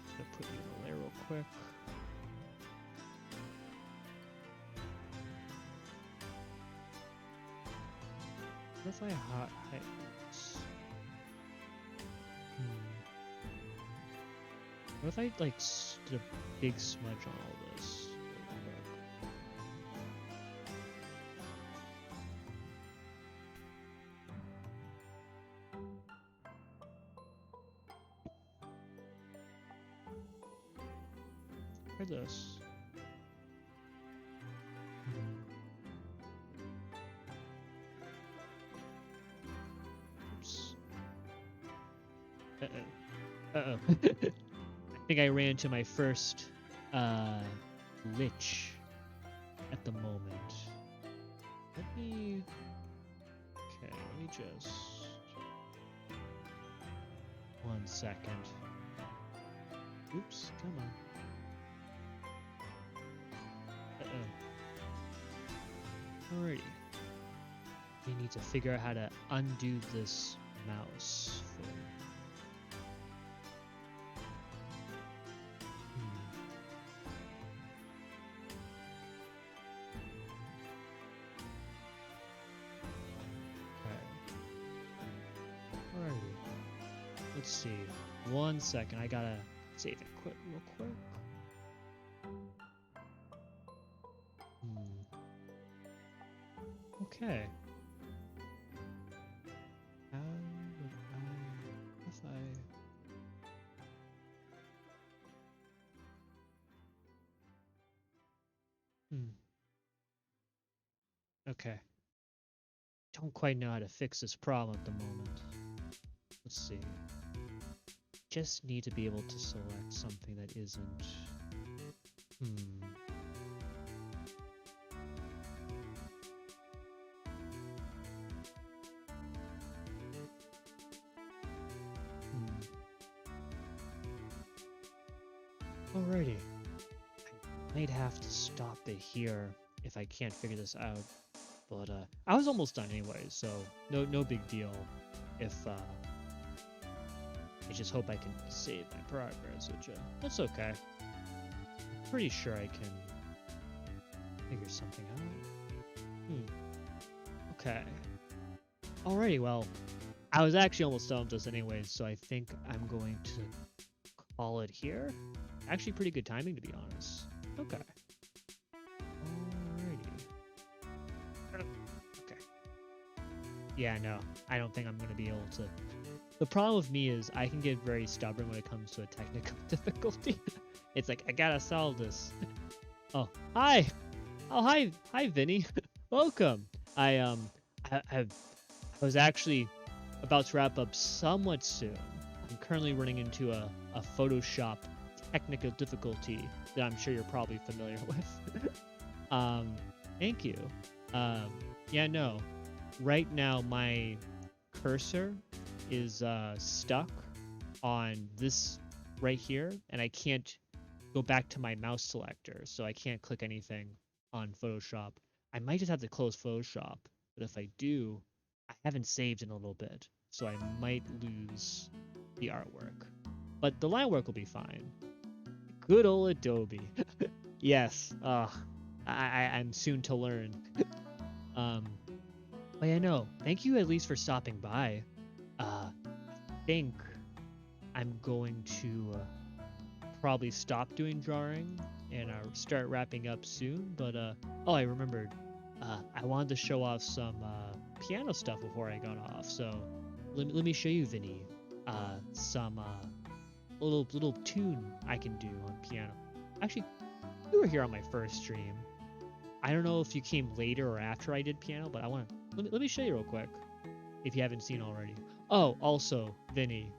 Just gonna put you in a layer real quick. What if I hide this? What if I like did a big smudge on all this? Try this. Oops. Uh-oh. I think I ran into my first lich at the moment. Let me just 1 second. Oops, come on. Alrighty. We need to figure out how to undo this mouse thing. let's see. 1 second. I gotta save it real quick. Okay. How would I, if I... Okay. Don't quite know how to fix this problem at the moment. Let's see. Just need to be able to select something that isn't... Alrighty. I might have to stop it here if I can't figure this out. But I was almost done anyway, so no big deal. If I just hope I can save my progress, which that's okay. I'm pretty sure I can figure something out. Okay. Alrighty, well, I was actually almost done with this anyways, so I think I'm going to call it here. Actually, pretty good timing, to be honest. Okay. Alrighty. Okay. Yeah, no, I don't think I'm going to be able to... The problem with me is I can get very stubborn when it comes to a technical difficulty. It's like, I gotta solve this. Oh, hi! Oh, hi, Vinny. Welcome. I was actually about to wrap up somewhat soon. I'm currently running into a Photoshop technical difficulty that I'm sure you're probably familiar with. Thank you. Yeah, no. Right now, my cursor is stuck on this right here, and I can't go back to my mouse selector, so I can't click anything on Photoshop. I might just have to close Photoshop, but if I do, I haven't saved in a little bit, so I might lose the artwork. But the line work will be fine. Good old Adobe. Yes. I'm soon to learn. But yeah, no. Thank you at least for stopping by. I think I'm going to probably stop doing drawing and start wrapping up soon. But oh, I remembered. I wanted to show off some piano stuff before I got off. So let me show you, Vinny, some little tune I can do on piano. Actually, you were here on my first stream. I don't know if you came later or after I did piano, but let me show you real quick if you haven't seen already. Oh, also, Vinny,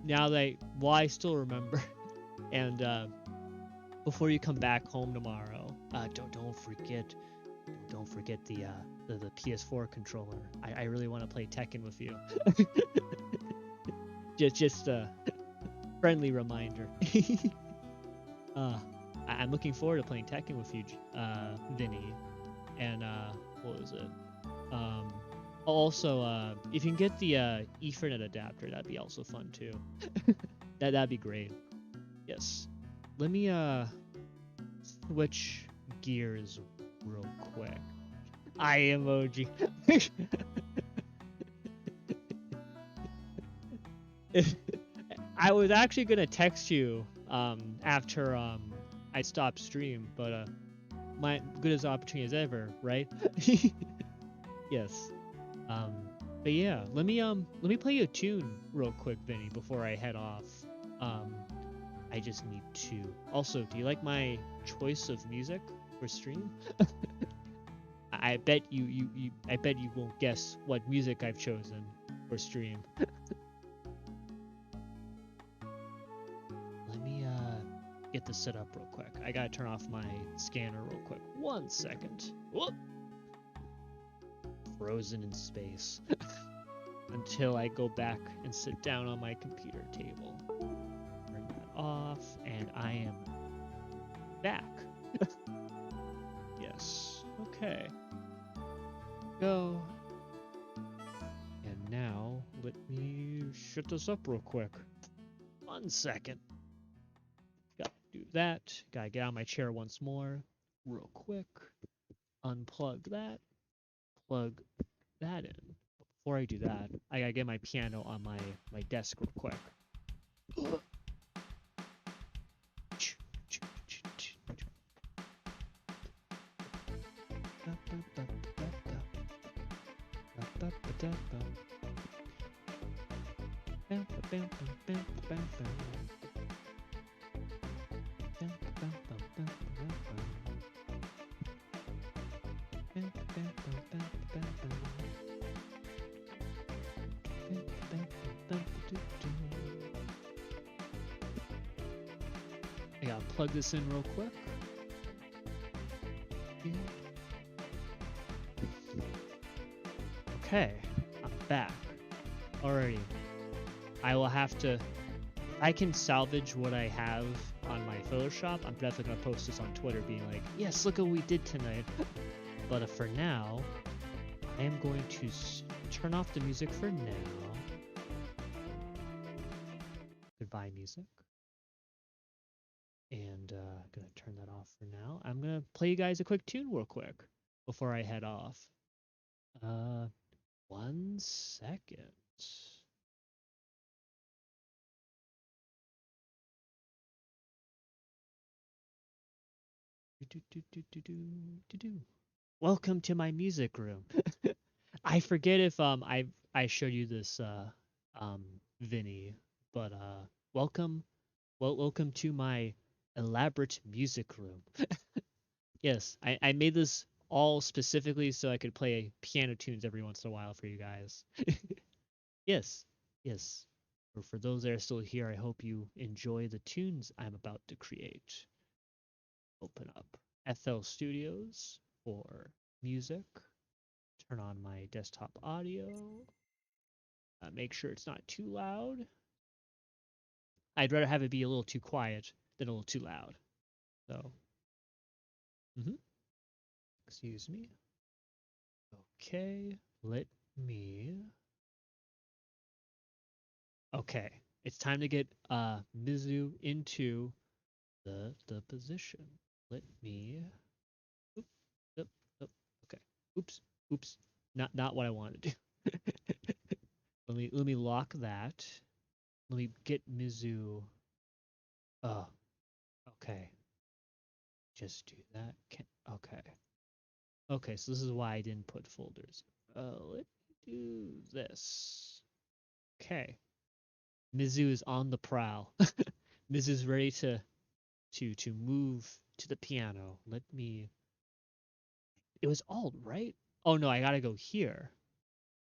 now that I still remember, and before you come back home tomorrow, don't forget the PS4 controller. I really want to play Tekken with you. just a friendly reminder. I'm looking forward to playing Tekken with you, Vinny. And what was it? Also, if you can get the Ethernet adapter, that'd be also fun too. That'd be great. Yes. Let me switch gears real quick. I emoji. I was actually gonna text you after I stopped stream, but my good as opportunity as ever, right? Yes. But yeah, let me play you a tune real quick, Vinny, before I head off. I just need to. Also, do you like my choice of music for stream? I bet you won't guess what music I've chosen for stream. Let me get this set up real quick. I gotta turn off my scanner real quick. 1 second. Whoop. Frozen in space. Until I go back and sit down on my computer table. Turn that off, and I am back. Yes. Okay. Go. And now, let me shut this up real quick. 1 second. Gotta do that. Gotta get out of my chair once more. Real quick. Unplug that. Plug that in. before I do that, I gotta get my piano on my desk real quick. I gotta plug this in real quick. Okay, I'm back. Alrighty. I will have to... I can salvage what I have on my Photoshop. I'm definitely gonna post this on Twitter being like, yes, look what we did tonight. But for now, I am going to turn off the music for now. Goodbye, music. And gonna turn that off for now. I'm gonna play you guys a quick tune real quick before I head off. 1 second. Welcome to my music room. I forget if I showed you this Vinny, but welcome to my elaborate music room. Yes, I made this all specifically so I could play piano tunes every once in a while for you guys. Yes, yes. For those that are still here, I hope you enjoy the tunes I'm about to create. Open up FL Studios for music. Turn on my desktop audio. Make sure it's not too loud. I'd rather have it be a little too quiet than a little too loud. So, excuse me. Okay, let me. Okay, it's time to get Mizu into the position. Let me. Oop, oop, oop, okay. Oops, oops. Not what I wanted to do. let me lock that. Let me get Mizu. Oh, okay. Just do that. Okay. Okay, so this is why I didn't put folders. Let me do this. Okay. Mizu is on the prowl. Mizu's ready to move to the piano. Let me. It was alt, right? Oh no, I gotta go here.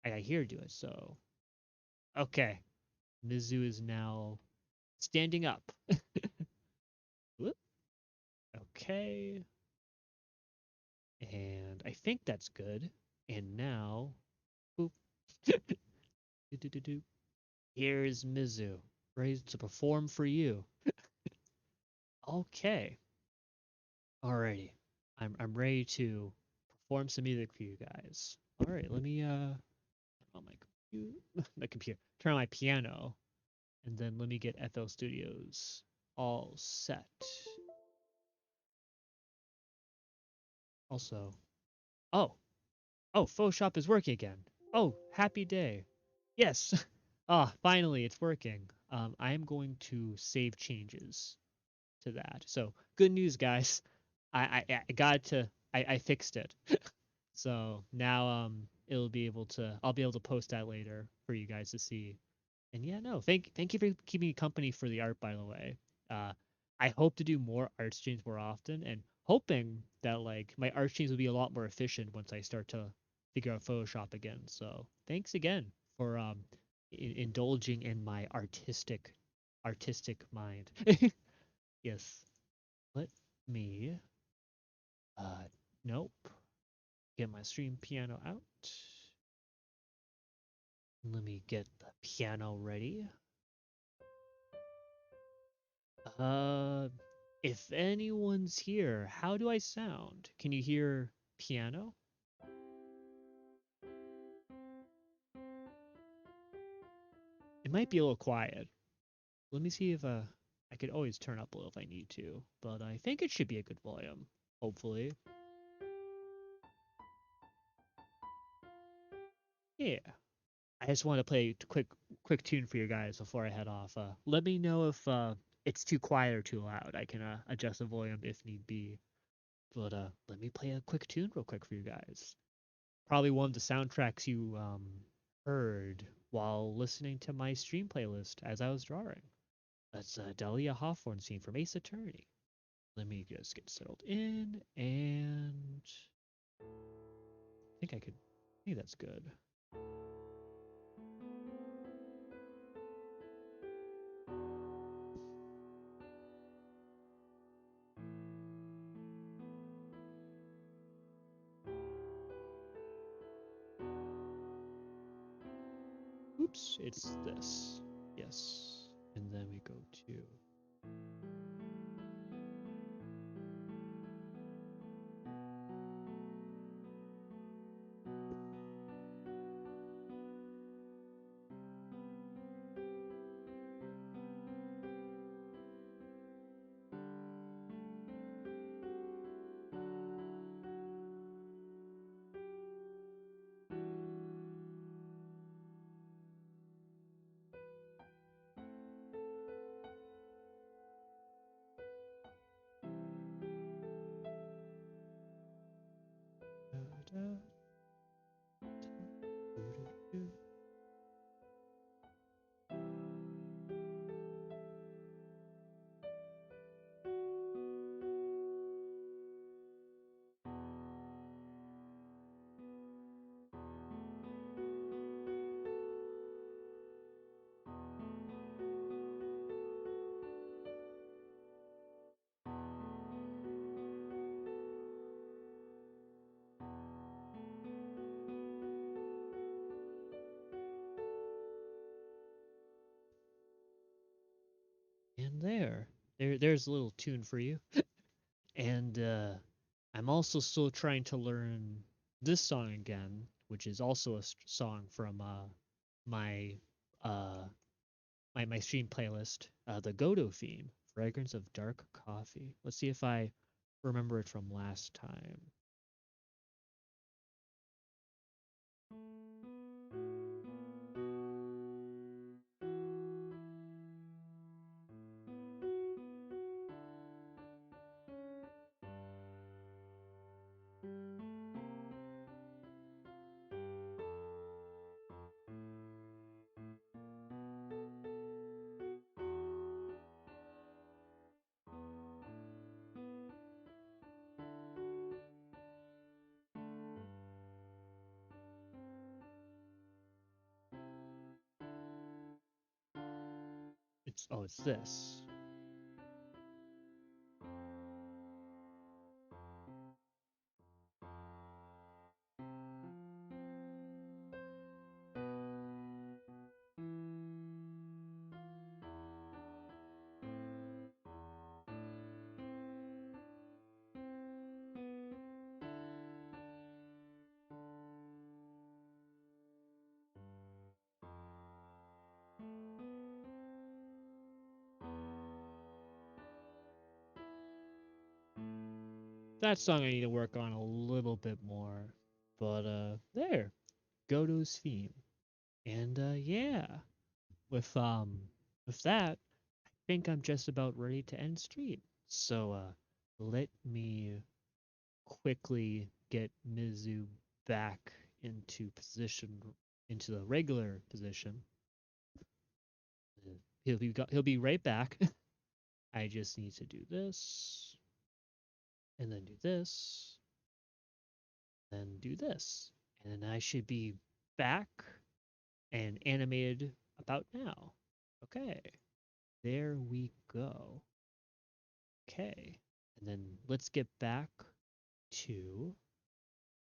I gotta here do it. So, okay. Mizu is now standing up. Whoop. Okay. And I think that's good. And now, boop. Here's Mizu, ready to perform for you. Okay. Alrighty. I'm ready to perform some music for you guys. Alright, let me turn on my computer. Turn on my piano. And then let me get FL Studios all set. Also, oh, Photoshop is working again. Oh, happy day. Yes. Ah, finally, it's working. I am going to save changes to that. So good news, guys. I got to I fixed it. So now I'll be able to post that later for you guys to see. And yeah, no, thank you for keeping me company for the art, by the way. Uh, I hope to do more art streams more often, and hoping that like my art streams will be a lot more efficient once I start to figure out Photoshop again. So thanks again for indulging in my artistic mind. Yes. Let me nope. Get my stream piano out. Let me get the piano ready. If anyone's here, how do I sound? Can you hear piano? It might be a little quiet. Let me see if I could always turn up a little if I need to, but I think it should be a good volume, hopefully. Yeah. I just want to play a quick tune for you guys before I head off. Let me know if it's too quiet or too loud. I can adjust the volume if need be. But let me play a quick tune real quick for you guys. Probably one of the soundtracks you heard while listening to my stream playlist as I was drawing. That's Delia Hawthorne scene from Ace Attorney. Let me just get settled in, and I think that's good. Oops, it's this. Yes. And then we go to and there's a little tune for you. And I'm also still trying to learn this song again, which is also a song from my uh my stream playlist, the Godot theme, Fragrance of Dark Coffee. Let's see if I remember it from last time. It's this. That song I need to work on a little bit more. But there, Godot's theme. And yeah, with um with that, I think I'm just about ready to end stream. So let me quickly get Mizu back into position, into the regular position. He'll be right back. I just need to do this, and then do this, then do this, and then I should be back and animated about now. Okay, there we go. Okay, and then let's get back to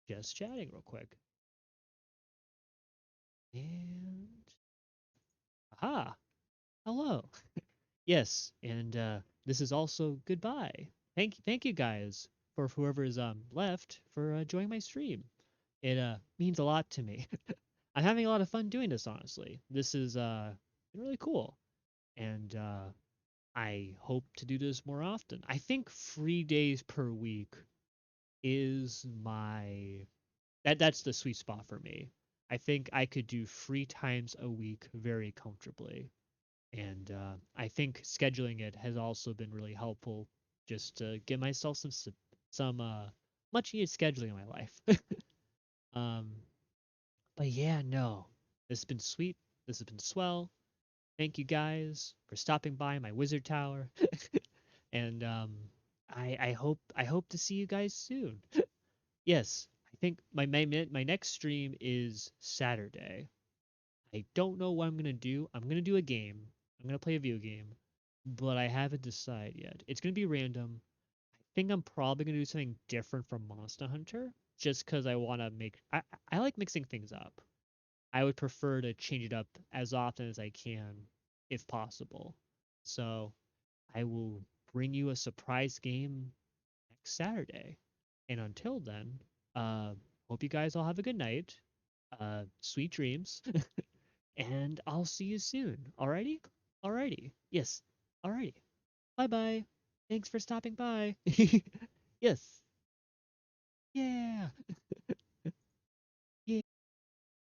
just chatting real quick. And aha, hello. Yes, and this is also goodbye. Thank you guys for whoever's left for joining my stream. It means a lot to me. I'm having a lot of fun doing this, honestly. This is really cool, and I hope to do this more often. I think 3 days per week is my that's the sweet spot for me. I think I could do 3 times a week very comfortably. And I think scheduling it has also been really helpful just to give myself some much needed scheduling in my life. um, but yeah, no, this has been sweet. This has been swell. Thank you guys for stopping by my wizard tower. And I hope to see you guys soon. Yes, I think my next stream is Saturday. I don't know what I'm gonna do. I'm gonna do a game. I'm gonna play a video game, but I haven't decided yet. It's gonna be random. I think I'm probably gonna do something different from Monster Hunter, just because I want to make. I like mixing things up. I would prefer to change it up as often as I can, if possible. So I will bring you a surprise game next Saturday. And until then, uh, hope you guys all have a good night. Sweet dreams. And I'll see you soon. Alrighty? Alrighty. Yes. Alrighty. Bye bye. Thanks for stopping by. Yes. Yeah.